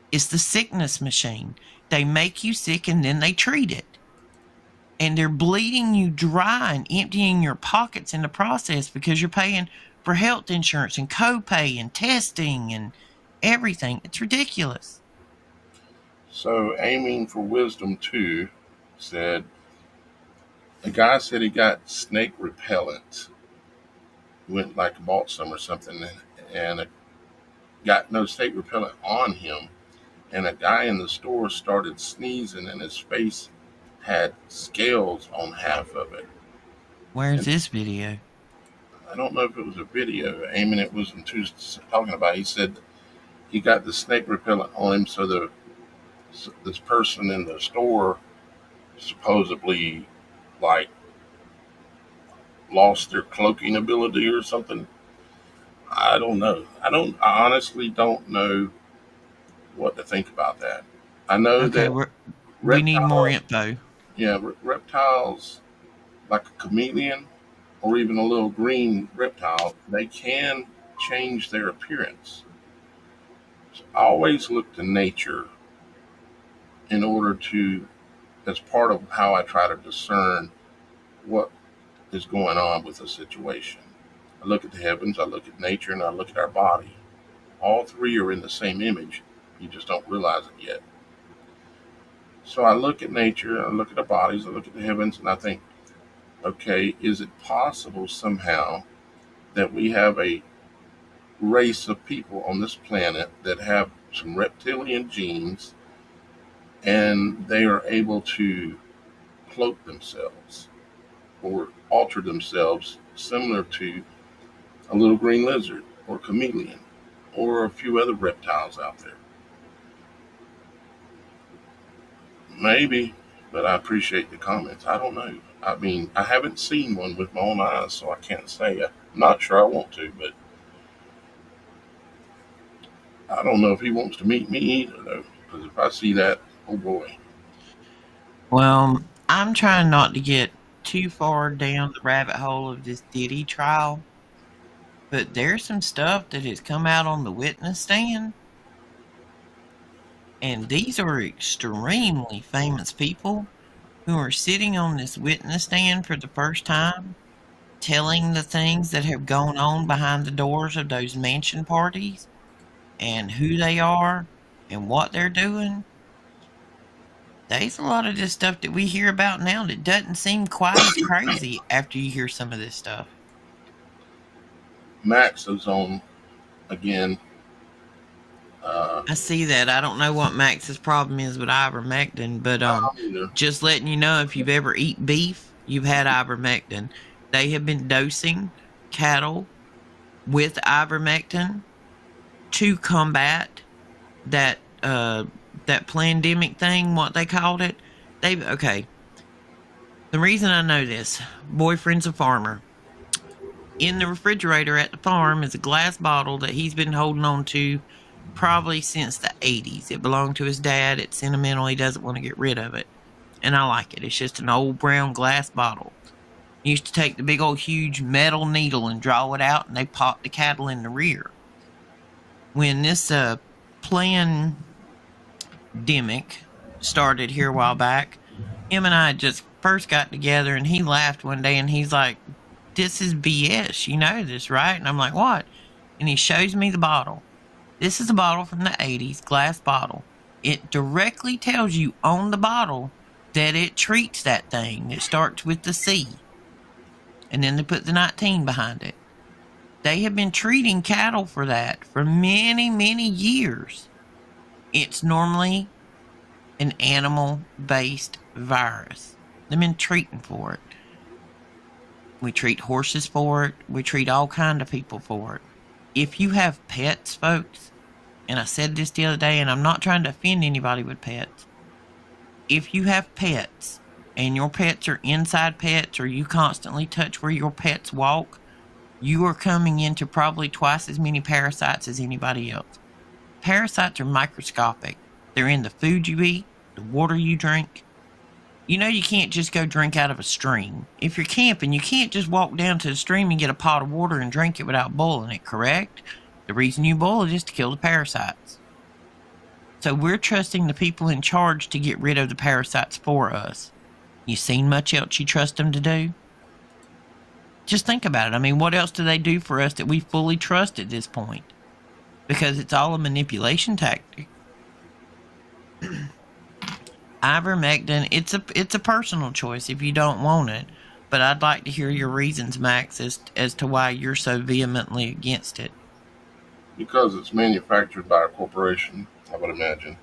It's the sickness machine. They make you sick and then they treat it. And they're bleeding you dry and emptying your pockets in the process because you're paying for health insurance and copay and testing and everything. It's ridiculous. So, Aiming for Wisdom 2 said, a guy said he got snake repellent. Went bought some or something and got no snake repellent on him. And a guy in the store started sneezing and his face had scales on half of it. Where's this video? I don't know if it was a video. Aiming it wasn't too talking about. He said he got the snake repellent on him, so this person in the store supposedly lost their cloaking ability or something. I don't know. I honestly don't know what to think about that. I know that we need more info. Yeah, reptiles like a chameleon or even a little green reptile, they can change their appearance. So I always look to nature in order to, as part of how I try to discern what is going on with a situation. I look at the heavens, I look at nature, and I look at our body. All three are in the same image. You just don't realize it yet. So I look at nature, I look at our bodies, I look at the heavens, and I think, okay, is it possible somehow that we have a race of people on this planet that have some reptilian genes and they are able to cloak themselves or alter themselves similar to a little green lizard or chameleon or a few other reptiles out there? Maybe, but I appreciate the comments. I don't know. I mean, I haven't seen one with my own eyes, so I can't say. I'm not sure I want to, but I don't know if he wants to meet me either, though, because if I see that, oh boy. Well, I'm trying not to get too far down the rabbit hole of this Diddy trial, but there's some stuff that has come out on the witness stand. And these are extremely famous people who are sitting on this witness stand for the first time, telling the things that have gone on behind the doors of those mansion parties and who they are and what they're doing. There's a lot of this stuff that we hear about now that doesn't seem quite as crazy after you hear some of this stuff. Max is on again. I see that. I don't know what Max's problem is with ivermectin, but just letting you know, if you've ever eaten beef, you've had ivermectin. They have been dosing cattle with ivermectin to combat that pandemic thing, what they called it. The reason I know this, boyfriend's a farmer. In the refrigerator at the farm is a glass bottle that he's been holding on to probably since the 80s. It belonged to his dad. It's sentimental. He doesn't want to get rid of it. And I like it. It's just an old brown glass bottle. Used to take the big old huge metal needle and draw it out, and they popped the cattle in the rear. When this pandemic started here a while back, him and I just first got together, and he laughed one day, and he's like, "This is BS. You know this, right?" And I'm like, "What?" And he shows me the bottle. This is a bottle from the 80s, glass bottle. It directly tells you on the bottle that it treats that thing. It starts with the C. And then they put the 19 behind it. They have been treating cattle for that for many, many years. It's normally an animal-based virus. They've been treating for it. We treat horses for it. We treat all kind of people for it. If you have pets, folks, and I said this the other day, and I'm not trying to offend anybody with pets. If you have pets, and your pets are inside pets, or you constantly touch where your pets walk, you are coming into probably twice as many parasites as anybody else. Parasites are microscopic. They're in the food you eat, the water you drink. You know you can't just go drink out of a stream. If you're camping, you can't just walk down to the stream and get a pot of water and drink it without boiling it, correct? The reason you boil is just to kill the parasites. So we're trusting the people in charge to get rid of the parasites for us. You seen much else you trust them to do? Just think about it. I mean, what else do they do for us that we fully trust at this point? Because it's all a manipulation tactic. Ivermectin, it's a personal choice if you don't want it. But I'd like to hear your reasons, Max, as to why you're so vehemently against it. Because it's manufactured by a corporation, I would imagine.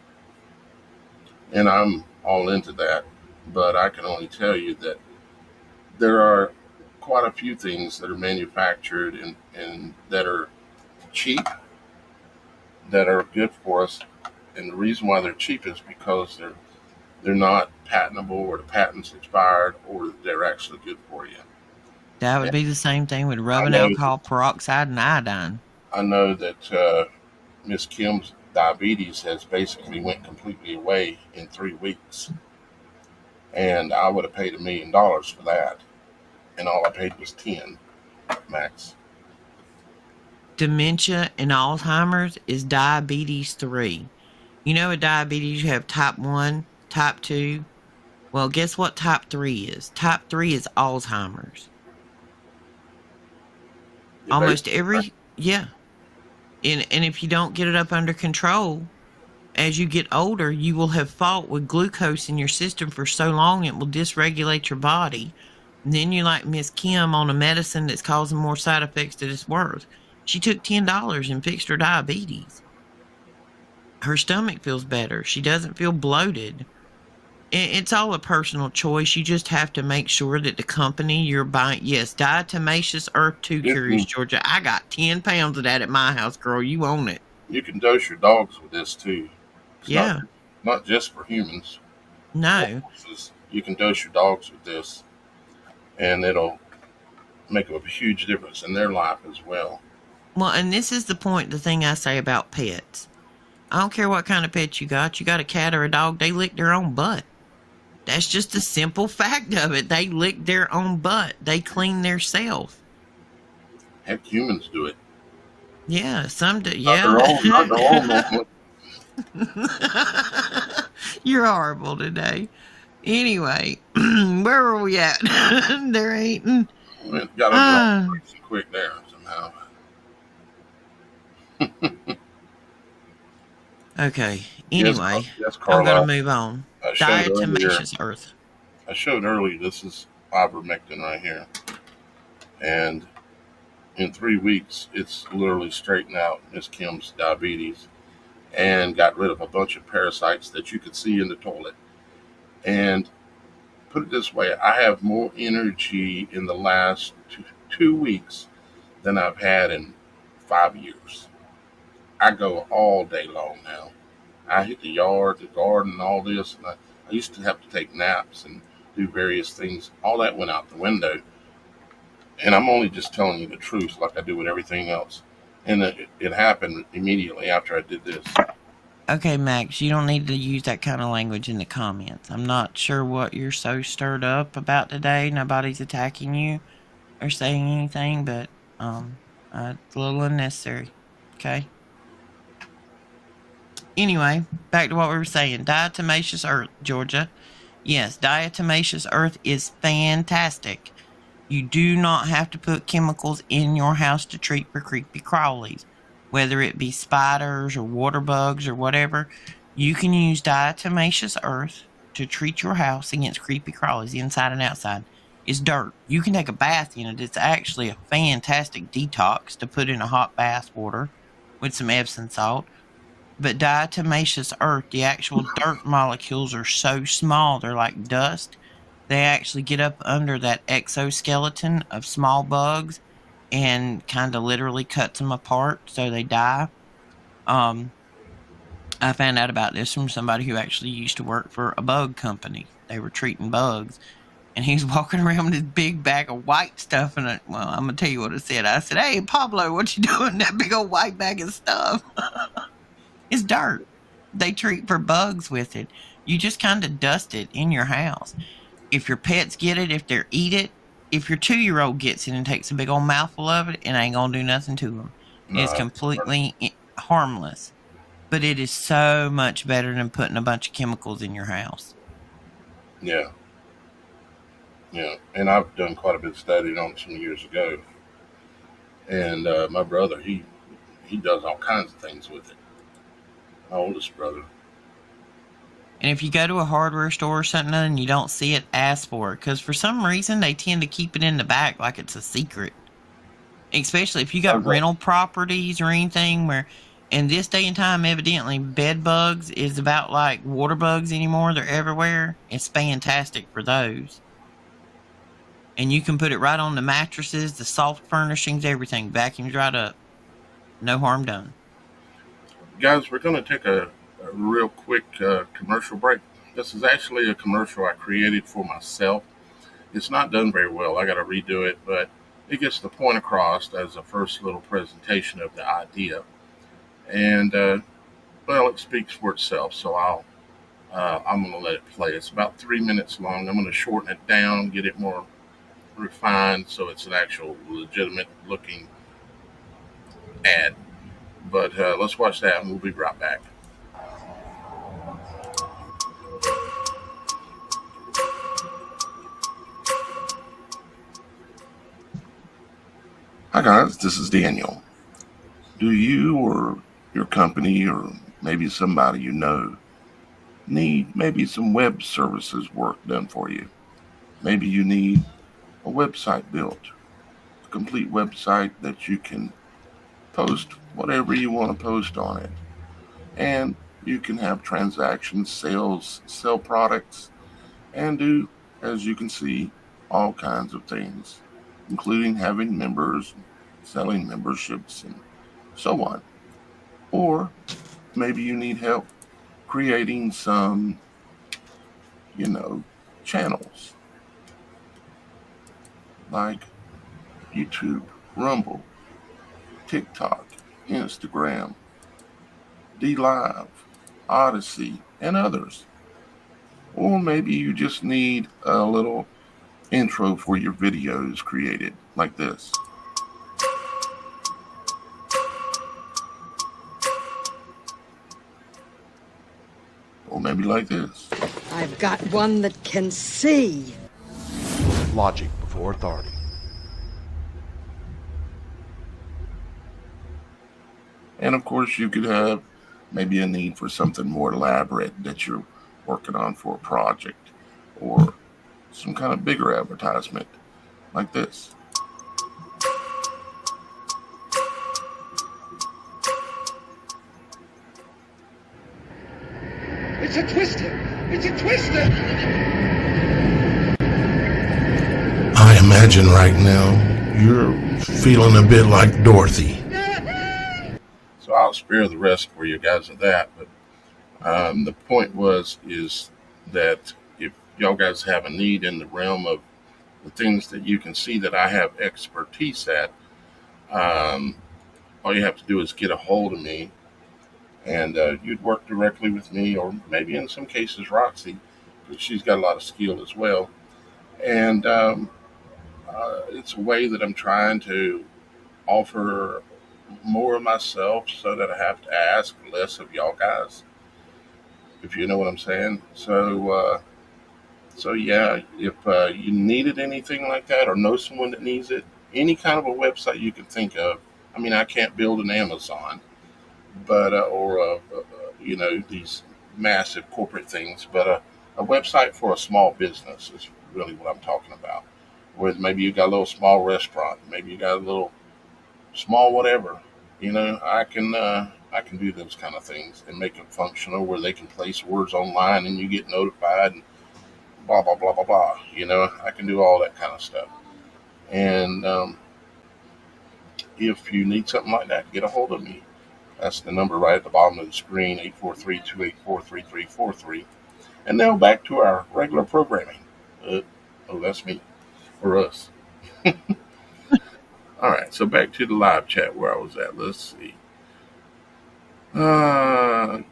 And I'm all into that. But I can only tell you that there are quite a few things that are manufactured and that are cheap, that are good for us. And the reason why they're cheap is because they're not patentable, or the patent's expired, or they're actually good for you. That would be the same thing with rubbing alcohol peroxide and iodine. I know that Miss Kim's diabetes has basically went completely away in 3 weeks. And I would have paid $1 million for that. And all I paid was 10, Max. Dementia and Alzheimer's is diabetes 3. You know, with diabetes, you have type 1, type 2. Well, guess what type 3 is? Type 3 is Alzheimer's. Almost every, yeah. And if you don't get it up under control, as you get older, you will have fought with glucose in your system for so long it will dysregulate your body. And then you're like Miss Kim on a medicine that's causing more side effects than it's worth. She took $10 and fixed her diabetes. Her stomach feels better. She doesn't feel bloated. It's all a personal choice. You just have to make sure that the company you're buying... Yes, diatomaceous earth 2 Curious Georgia. I got 10 pounds of that at my house, girl. You own it. You can dose your dogs with this, too. It's yeah. Not just for humans. No. You can dose your dogs with this, and it'll make a huge difference in their life as well. Well, and this is the thing I say about pets. I don't care what kind of pet you got. You got a cat or a dog, they lick their own butt. That's just a simple fact of it. They lick their own butt. They clean their self. Heck, humans do it. Yeah, some do. Yeah. Not their own. You're horrible today. Anyway, where were we at? They're eating. We got to do quick there somehow. Okay. Anyway, yes, I'm going to move on. I showed earlier. Diatomaceous earth. I showed earlier. This is ivermectin right here, and in 3 weeks, it's literally straightened out Miss Kim's diabetes and got rid of a bunch of parasites that you could see in the toilet. And put it this way, I have more energy in the last 2 weeks than I've had in 5 years. I go all day long now. I hit the yard, the garden, all this, and I used to have to take naps and do various things. All that went out the window. And I'm only just telling you the truth like I do with everything else. And it happened immediately after I did this. Okay, Max, you don't need to use that kind of language in the comments. I'm not sure what you're so stirred up about today. Nobody's attacking you or saying anything, but it's a little unnecessary. Okay? Anyway, back to what we were saying. Diatomaceous earth, Georgia. Yes, diatomaceous earth is fantastic. You do not have to put chemicals in your house to treat for creepy crawlies. Whether it be spiders or water bugs or whatever, you can use diatomaceous earth to treat your house against creepy crawlies inside and outside. It's dirt. You can take a bath in it. It's actually a fantastic detox to put in a hot bath water with some Epsom salt. But diatomaceous earth, the actual dirt molecules are so small, they're like dust. They actually get up under that exoskeleton of small bugs and kind of literally cuts them apart so they die. I found out about this from somebody who actually used to work for a bug company. They were treating bugs. And he was walking around with this big bag of white stuff. And I'm going to tell you what it said. I said, "Hey, Pablo, what you doing that big old white bag of stuff?" It's dirt. They treat for bugs with it. You just kind of dust it in your house. If your pets get it, if they eat it, if your 2-year-old gets it and takes a big old mouthful of it, it ain't going to do nothing to them. No, it's completely harmless. But it is so much better than putting a bunch of chemicals in your house. Yeah. Yeah. And I've done quite a bit of studying on it some years ago. And my brother, he does all kinds of things with it. My oldest brother. And if you go to a hardware store or something and you don't see it, ask for it. Because for some reason, they tend to keep it in the back like it's a secret. Especially if you got rental properties or anything where, in this day and time, evidently, bed bugs is about like water bugs anymore. They're everywhere. It's fantastic for those. And you can put it right on the mattresses, the soft furnishings, everything. Vacuums right up. No harm done. Guys, we're going to take a real quick commercial break. This is actually a commercial I created for myself. It's not done very well. I got to redo it, but it gets the point across as a first little presentation of the idea. And, well, it speaks for itself, so I'm going to let it play. It's about 3 minutes long. I'm going to shorten it down, get it more refined so it's an actual legitimate looking ad. But let's watch that and we'll be right back. Hi guys, this is Daniel. Do you or your company or maybe somebody you know need maybe some web services work done for you? Maybe you need a website built, a complete website that you can post whatever you want to post on it. And you can have transactions, sales, sell products, and do, as you can see, all kinds of things, including having members, selling memberships, and so on. Or maybe you need help creating some, channels like YouTube, Rumble, TikTok, Instagram, DLive, Odyssey, and others. Or maybe you just need a little intro for your videos created like this. Or maybe like this. I've got one that can see. Logic before authority. And of course, you could have maybe a need for something more elaborate that you're working on for a project or some kind of bigger advertisement like this. It's a twister! It's a twister! I imagine right now you're feeling a bit like Dorothy. So I'll spare the rest for you guys of that. But the point is that if y'all guys have a need in the realm of the things that you can see that I have expertise at, all you have to do is get a hold of me, and you'd work directly with me, or maybe in some cases Roxy, because she's got a lot of skill as well. And it's a way that I'm trying to offer more of myself so that I have to ask less of y'all guys, if you know what I'm saying. So yeah, if you needed anything like that or know someone that needs it, any kind of a website you can think of. I mean, I can't build an Amazon, but these massive corporate things, but a website for a small business is really what I'm talking about. Where maybe you got a little small restaurant, maybe you got a little small whatever. I can do those kind of things and make it functional where they can place words online and you get notified and blah blah blah blah blah. I can do all that kind of stuff. And if you need something like that, get a hold of me. That's the number right at the bottom of the screen, 843-284-3343. And now back to our regular programming. That's me. Or us. All right, so back to the live chat where I was at. Let's see. Garlic,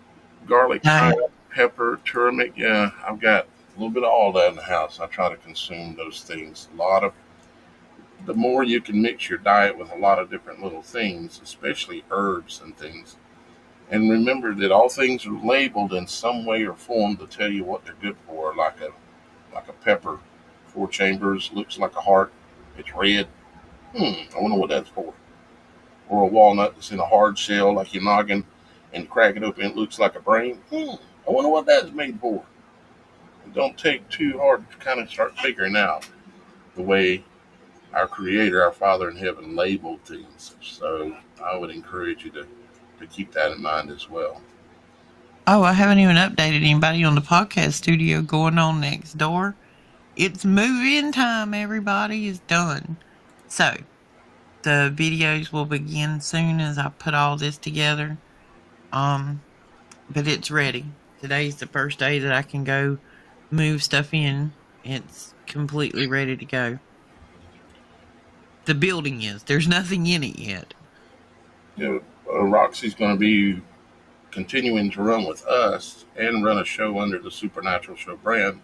pepper, turmeric. Yeah, I've got a little bit of all that in the house. I try to consume those things. The more you can mix your diet with a lot of different little things, especially herbs and things. And remember that all things are labeled in some way or form to tell you what they're good for. Like a pepper, 4 chambers, looks like a heart. It's red. I wonder what that's for. Or a walnut that's in a hard shell like your noggin, and crack it open, it looks like a brain. I wonder what that's made for. It don't take too hard to kind of start figuring out the way our Creator, our Father in heaven, labeled things. So I would encourage you to keep that in mind as well. Oh, I haven't even updated anybody on the podcast studio going on next door. It's move-in time, everybody is done. So, the videos will begin soon as I put all this together. But it's ready. Today's the first day that I can go move stuff in. It's completely ready to go. The building is. There's nothing in it yet. Roxy's going to be continuing to run with us and run a show under the Supernatural Show brand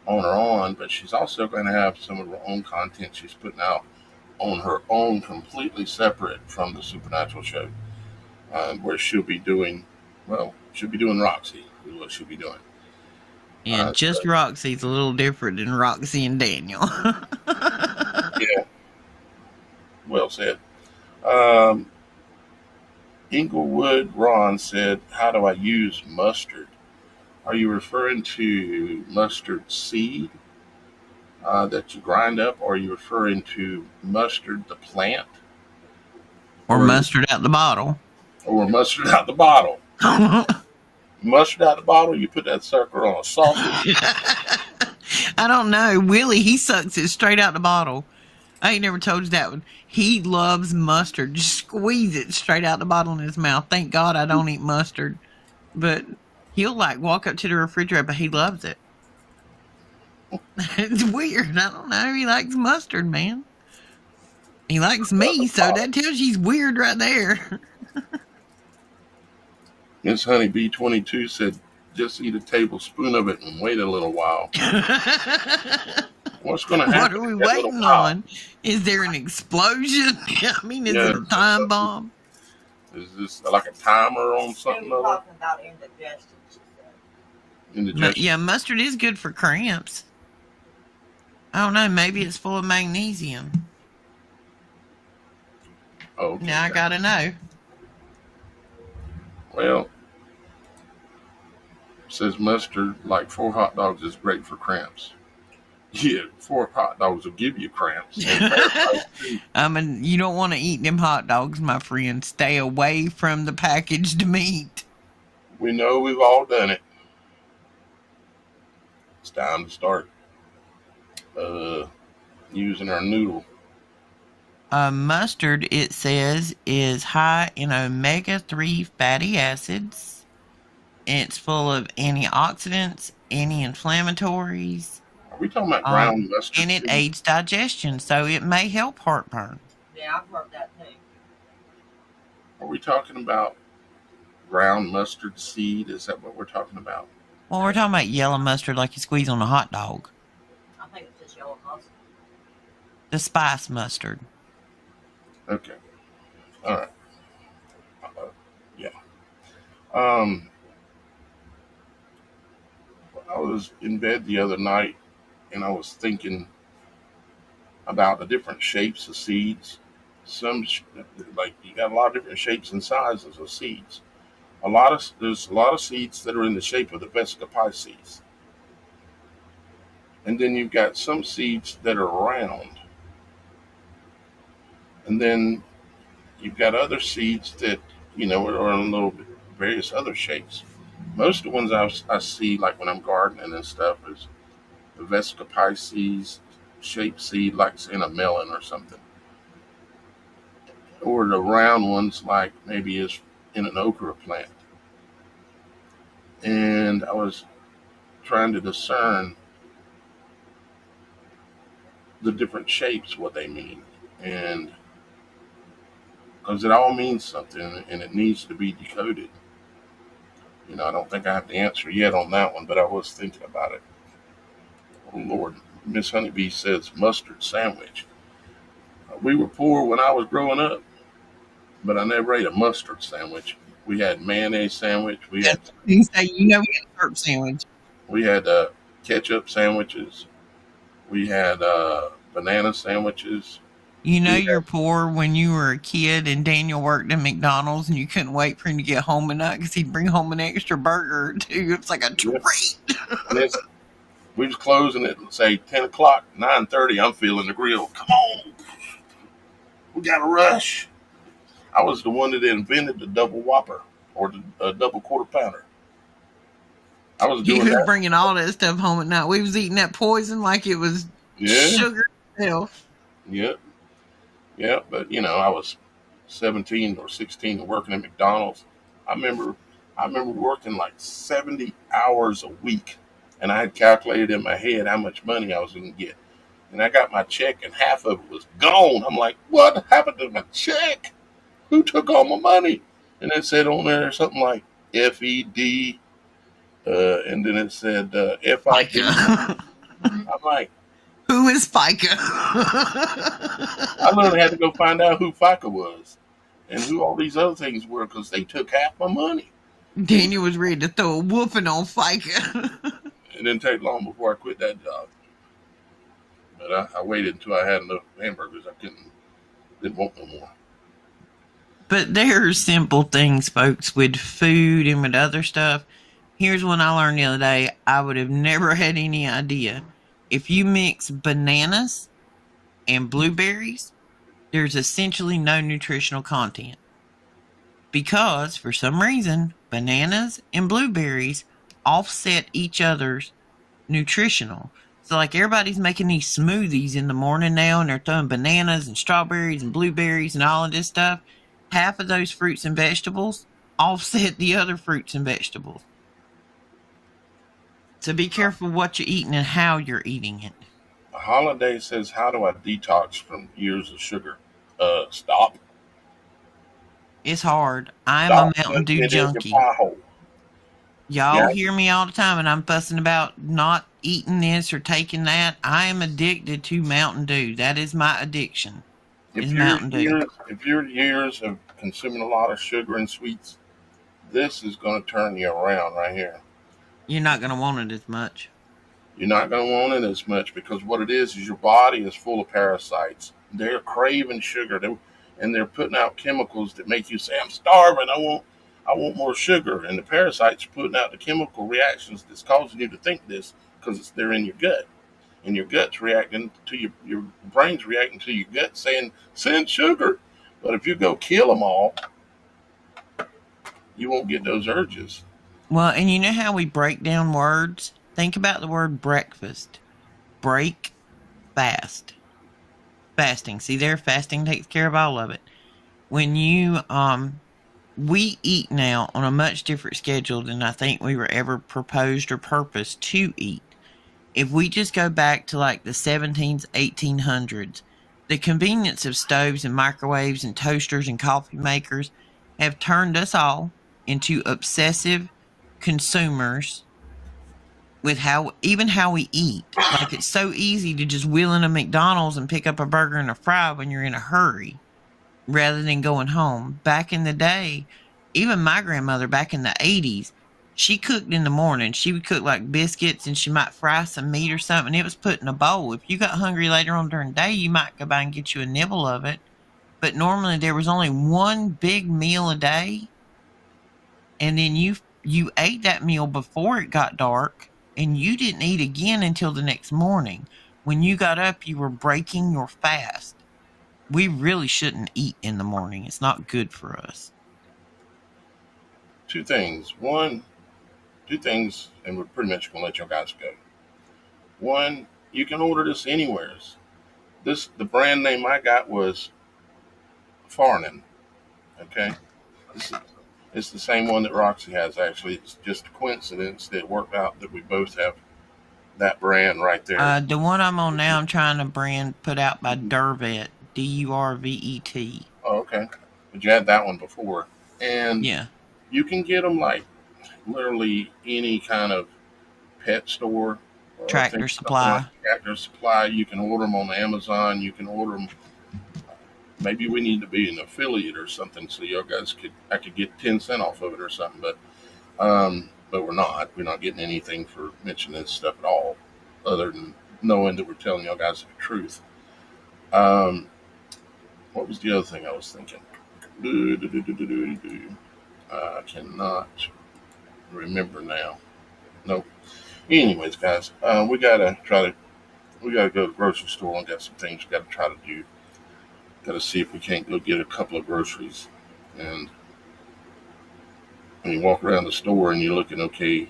on her own, but she's also going to have some of her own content she's putting out on her own, completely separate from the Supernatural Show, where she'll be doing Roxy is what she'll be doing. And Roxy's a little different than Roxy and Daniel. Yeah. Well said. Inglewood Ron said, how do I use mustard? Are you referring to mustard seed that you grind up, or are you referring to mustard the plant? Or mustard out the bottle. Or mustard out the bottle. Mustard out the bottle, you put that sucker on a sausage. I don't know. Willie, he sucks it straight out the bottle. I ain't never told you that one. He loves mustard. Just squeeze it straight out the bottle in his mouth. Thank God I don't eat mustard. But he'll walk up to the refrigerator, but he loves it. It's weird. I don't know. He likes mustard, man. He likes me, so that tells you he's weird right there. Miss Honeybee 22 said, just eat a tablespoon of it and wait a little while. What's going to happen? What are we waiting on? Is there an explosion? I mean, is it a time bomb? Is this like a timer on something? They were talking about indigestion, she said. Indigestion? Yeah, mustard is good for cramps. I don't know. Maybe it's full of magnesium. Oh, okay. Now I got to know. Well, Says mustard, like 4 hot dogs, is great for cramps. Yeah, 4 hot dogs will give you cramps. You don't want to eat them hot dogs, my friend. Stay away from the packaged meat. We know we've all done it. It's time to start using our noodle. Mustard, it says, is high in omega-3 fatty acids. It's full of antioxidants, anti-inflammatories. Are we talking about ground mustard? And it aids digestion, so it may help heartburn. Yeah, I've heard that too. Are we talking about ground mustard seed? Is that what we're talking about? Well, we're talking about yellow mustard like you squeeze on a hot dog. I think it's just yellow mustard. The spice mustard. Okay. All right. Yeah. I was in bed the other night and I was thinking about the different shapes of seeds. Like you got a lot of different shapes and sizes of seeds. There's a lot of seeds that are in the shape of the Vesica Pisces. And then you've got some seeds that are round. And then you've got other seeds that, are in little various other shapes. Most of the ones I see, like when I'm gardening and stuff, is the Vesica Pisces shaped seed, like in a melon or something. Or the round ones, like maybe is in an okra plant. And I was trying to discern the different shapes, what they mean. And because it all means something and it needs to be decoded. I don't think I have the answer yet on that one, but I was thinking about it. Oh, Lord. Miss Honeybee says mustard sandwich. We were poor when I was growing up, but I never ate a mustard sandwich. We had mayonnaise sandwich. We had we had a herb sandwich. We had ketchup sandwiches. We had banana sandwiches. You're poor when you were a kid and Daniel worked at McDonald's and you couldn't wait for him to get home at night because he'd bring home an extra burger or two. It was like a treat. We was closing at, say, 10 o'clock, 9:30. I'm feeling the grill. Come on. We got to rush. I was the one that invented the double Whopper or the double quarter pounder. I was doing that. You was bringing all that stuff home at night. We was eating that poison like it was sugar itself. Yep. Yeah, but I was 17 or 16 and working at McDonald's. I remember working like 70 hours a week, and I had calculated in my head how much money I was going to get. And I got my check, and half of it was gone. I'm like, what happened to my check? Who took all my money? And it said on there something like FED, and then it said FID. I'm like, who is FICA? I literally had to go find out who FICA was and who all these other things were because they took half my money. Daniel was ready to throw a whooping on FICA. It didn't take long before I quit that job. But I waited until I had enough hamburgers. I didn't want no more. But there are simple things, folks, with food and with other stuff. Here's one I learned the other day. I would have never had any idea. If you mix bananas and blueberries, there's essentially no nutritional content. Because, for some reason, bananas and blueberries offset each other's nutritional. So, like, everybody's making these smoothies in the morning now, and they're throwing bananas and strawberries and blueberries and all of this stuff. Half of those fruits and vegetables offset the other fruits and vegetables. So be careful what you're eating and how you're eating it. Holiday says, how do I detox from years of sugar? Stop. It's hard. I'm a Mountain Dew junkie. Y'all hear me all the time, and I'm fussing about not eating this or taking that. I am addicted to Mountain Dew. That is my addiction. Mountain Dew. If your years of consuming a lot of sugar and sweets, this is going to turn you around right here. You're not going to want it as much. You're not going to want it as much because what it is your body is full of parasites. They're craving sugar, and they're putting out chemicals that make you say, I'm starving. I I want more sugar. And the parasites are putting out the chemical reactions that's causing you to think this because they're in your gut. And your gut's reacting to your brain's reacting to your gut saying, send sugar. But if you go kill them all, you won't get those urges. Well, and you know how we break down words? Think about the word breakfast. Break, fast. Fasting. See there, fasting takes care of all of it. When you, we eat now on a much different schedule than I think we were ever proposed or purposed to eat. If we just go back to like the 1700s, 1800s, the convenience of stoves and microwaves and toasters and coffee makers have turned us all into obsessive consumers with how we eat. Like it's so easy to just wheel in a McDonald's and pick up a burger and a fry when you're in a hurry rather than going home. Back in the day, even my grandmother back in the 80s, she cooked in the morning. She would cook like biscuits and she might fry some meat or something. It was put in a bowl. If you got hungry later on during the day, you might go by and get you a nibble of it. But normally there was only one big meal a day. And then you ate that meal before it got dark and you didn't eat again until the next morning. When you got up, you were breaking your fast. We really shouldn't eat in the morning. It's not good for us. Two things, and we're pretty much gonna let y'all guys go. One, you can order this anywhere. The brand name I got was Farnan. Okay, it's the same one that Roxy has. Actually, it's just a coincidence that it worked out that we both have that brand right there. The one I'm on now, I'm trying to put out by Durvet, Durvet. Oh, okay, but you had that one before, and yeah, you can get them like literally any kind of pet store. Tractor Supply. Tractor Supply. You can order them on Amazon. You can order them. Maybe we need to be an affiliate or something so y'all guys I could get 10 cents off of it or something. But we're not. We're not getting anything for mentioning this stuff at all, other than knowing that we're telling y'all guys the truth. What was the other thing I was thinking? I cannot remember now. Nope. Anyways, guys, we gotta go to the grocery store and got some things we gotta try to do. Gotta see if we can't go get a couple of groceries. And when you walk around the store and you're looking, okay,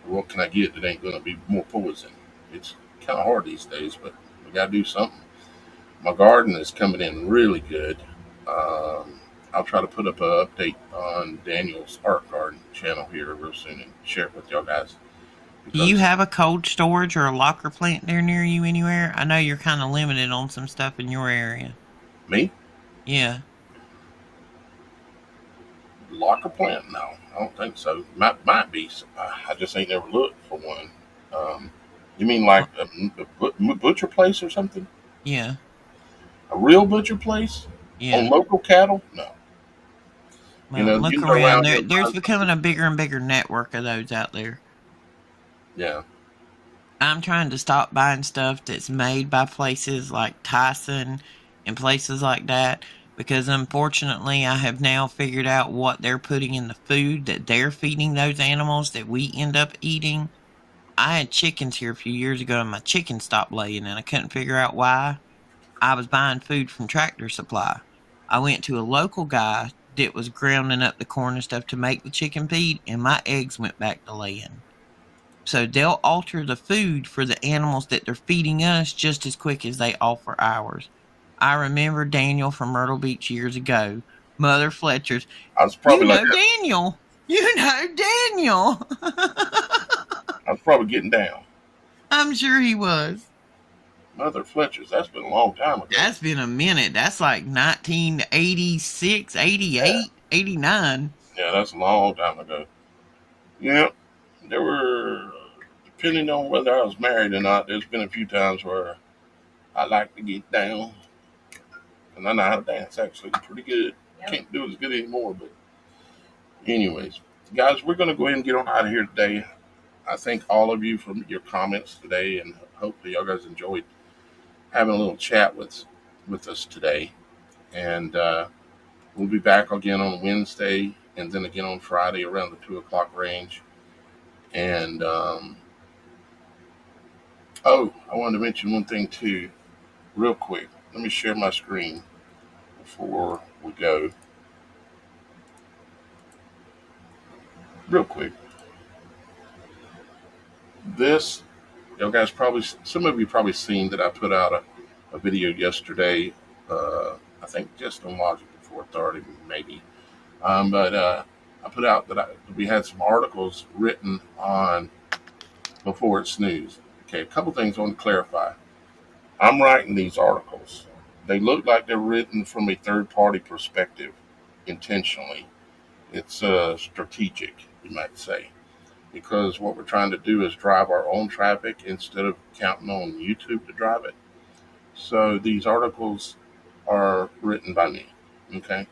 what can I get that ain't gonna be more poison? It's kind of hard these days, but we gotta do something. My garden is coming in really good. I'll try to put up an update on Daniel's Art Garden channel here real soon and share it with y'all guys. Do you have a cold storage or a locker plant there near you anywhere? I know you're kind of limited on some stuff in your area. Me? Yeah. Locker plant? No, I don't think so. Might be. I just ain't never looked for one. You mean like a butcher place or something? Yeah. A real butcher place? Yeah. On local cattle? No. Well, look around. There's becoming a bigger and bigger network of those out there. Yeah. I'm trying to stop buying stuff that's made by places like Tyson and places like that because unfortunately I have now figured out what they're putting in the food that they're feeding those animals that we end up eating. I had chickens here a few years ago and my chickens stopped laying and I couldn't figure out why. I was buying food from Tractor Supply. I went to a local guy that was grounding up the corn and stuff to make the chicken feed and my eggs went back to laying. So they'll alter the food for the animals that they're feeding us just as quick as they alter ours. I remember Daniel from Myrtle Beach years ago. Mother Fletcher's. I was probably Daniel. You know Daniel. I was probably getting down. I'm sure he was. Mother Fletcher's. That's been a long time ago. That's been a minute. That's like 1986, 88, 89. Yeah, that's a long time ago. Yeah, there were, depending on whether I was married or not, there's been a few times where I like to get down. And I know how to dance, actually, pretty good. Yep. Can't do it as good anymore, but anyways. Guys, we're going to go ahead and get on out of here today. I thank all of you for your comments today, and hopefully y'all guys enjoyed having a little chat with us today. And we'll be back again on Wednesday and then again on Friday around the 2 o'clock range. And I wanted to mention one thing too, real quick. Let me share my screen before we go. Real quick. This, guys, some of you probably seen that I put out a video yesterday. I think just on Logic Before Authority, maybe. But I put out that we had some articles written on Before It's News. Okay, a couple things I want to clarify. I'm writing these articles. They look like they're written from a third-party perspective intentionally. It's strategic, you might say, because what we're trying to do is drive our own traffic instead of counting on YouTube to drive it. So these articles are written by me, okay?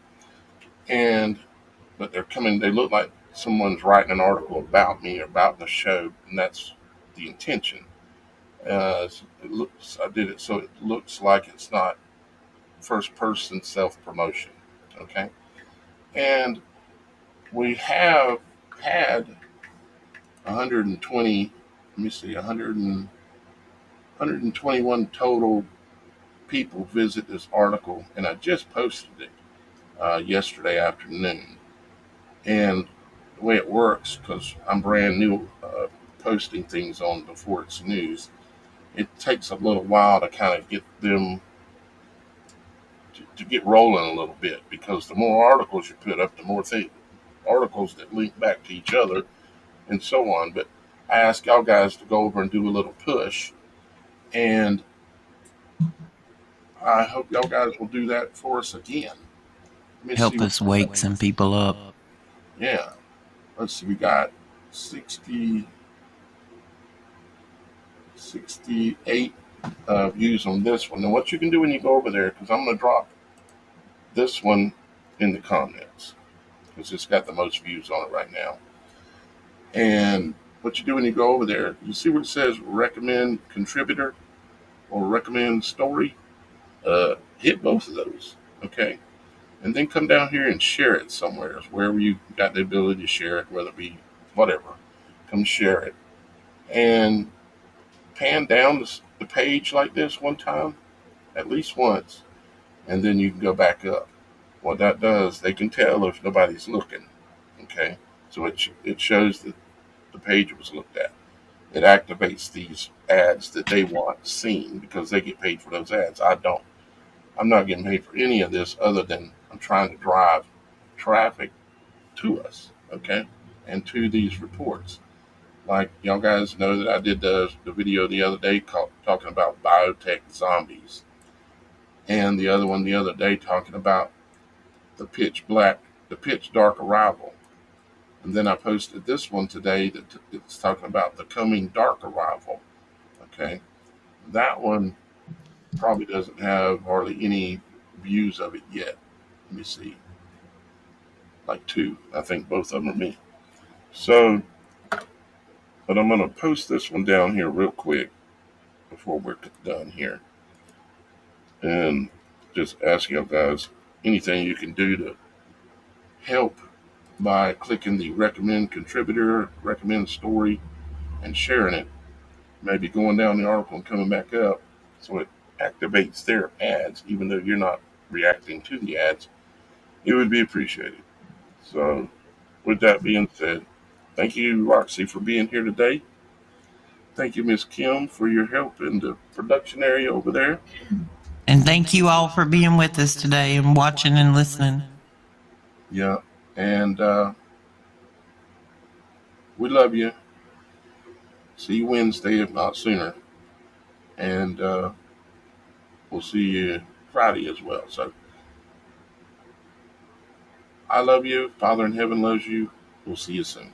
But they look like someone's writing an article about me or about the show, and that's the intention. I did it so it looks like it's not first person self-promotion, okay? And we have had 121 total people visit this article, and I just posted it yesterday afternoon. And the way it works, because I'm brand new posting things on Before It's News, it takes a little while to kind of get them to get rolling a little bit, because the more articles you put up, the more articles that link back to each other and so on. But I ask y'all guys to go over and do a little push, and I hope y'all guys will do that for us again. Help us wake some people up. Yeah. Let's see, we got 68 views on this one. Now, what you can do when you go over there, because I'm going to drop this one in the comments, because it's got the most views on it right now. And what you do when you go over there, you see what it says, recommend contributor or recommend story? Hit both of those, okay? And then come down here and share it somewhere, wherever you got the ability to share it, whether it be whatever. Come share it. And pan down the page like this one time, at least once, and then you can go back up. What that does, they can tell if nobody's looking, okay? So it shows that the page was looked at. It activates these ads that they want seen, because they get paid for those ads. I don't. I'm not getting paid for any of this other than I'm trying to drive traffic to us, okay, and to these reports. Like, y'all guys know that I did the video the other day talking about biotech zombies, and the other one the other day talking about the pitch dark arrival. And then I posted this one today that it's talking about the coming dark arrival, okay. That one probably doesn't have hardly any views of it yet. Let me see. Like 2. I think both of them are me. So, but I'm going to post this one down here real quick before we're done here. And just ask you guys anything you can do to help by clicking the recommend contributor, recommend story, and sharing it. Maybe going down the article and coming back up so it activates their ads, even though you're not reacting to the ads. It would be appreciated. So, with that being said, thank you, Roxy, for being here today. Thank you, Miss Kim, for your help in the production area over there. And thank you all for being with us today and watching and listening. Yeah, and we love you. See you Wednesday, if not sooner. And we'll see you Friday as well. So, I love you. Father in heaven loves you. We'll see you soon.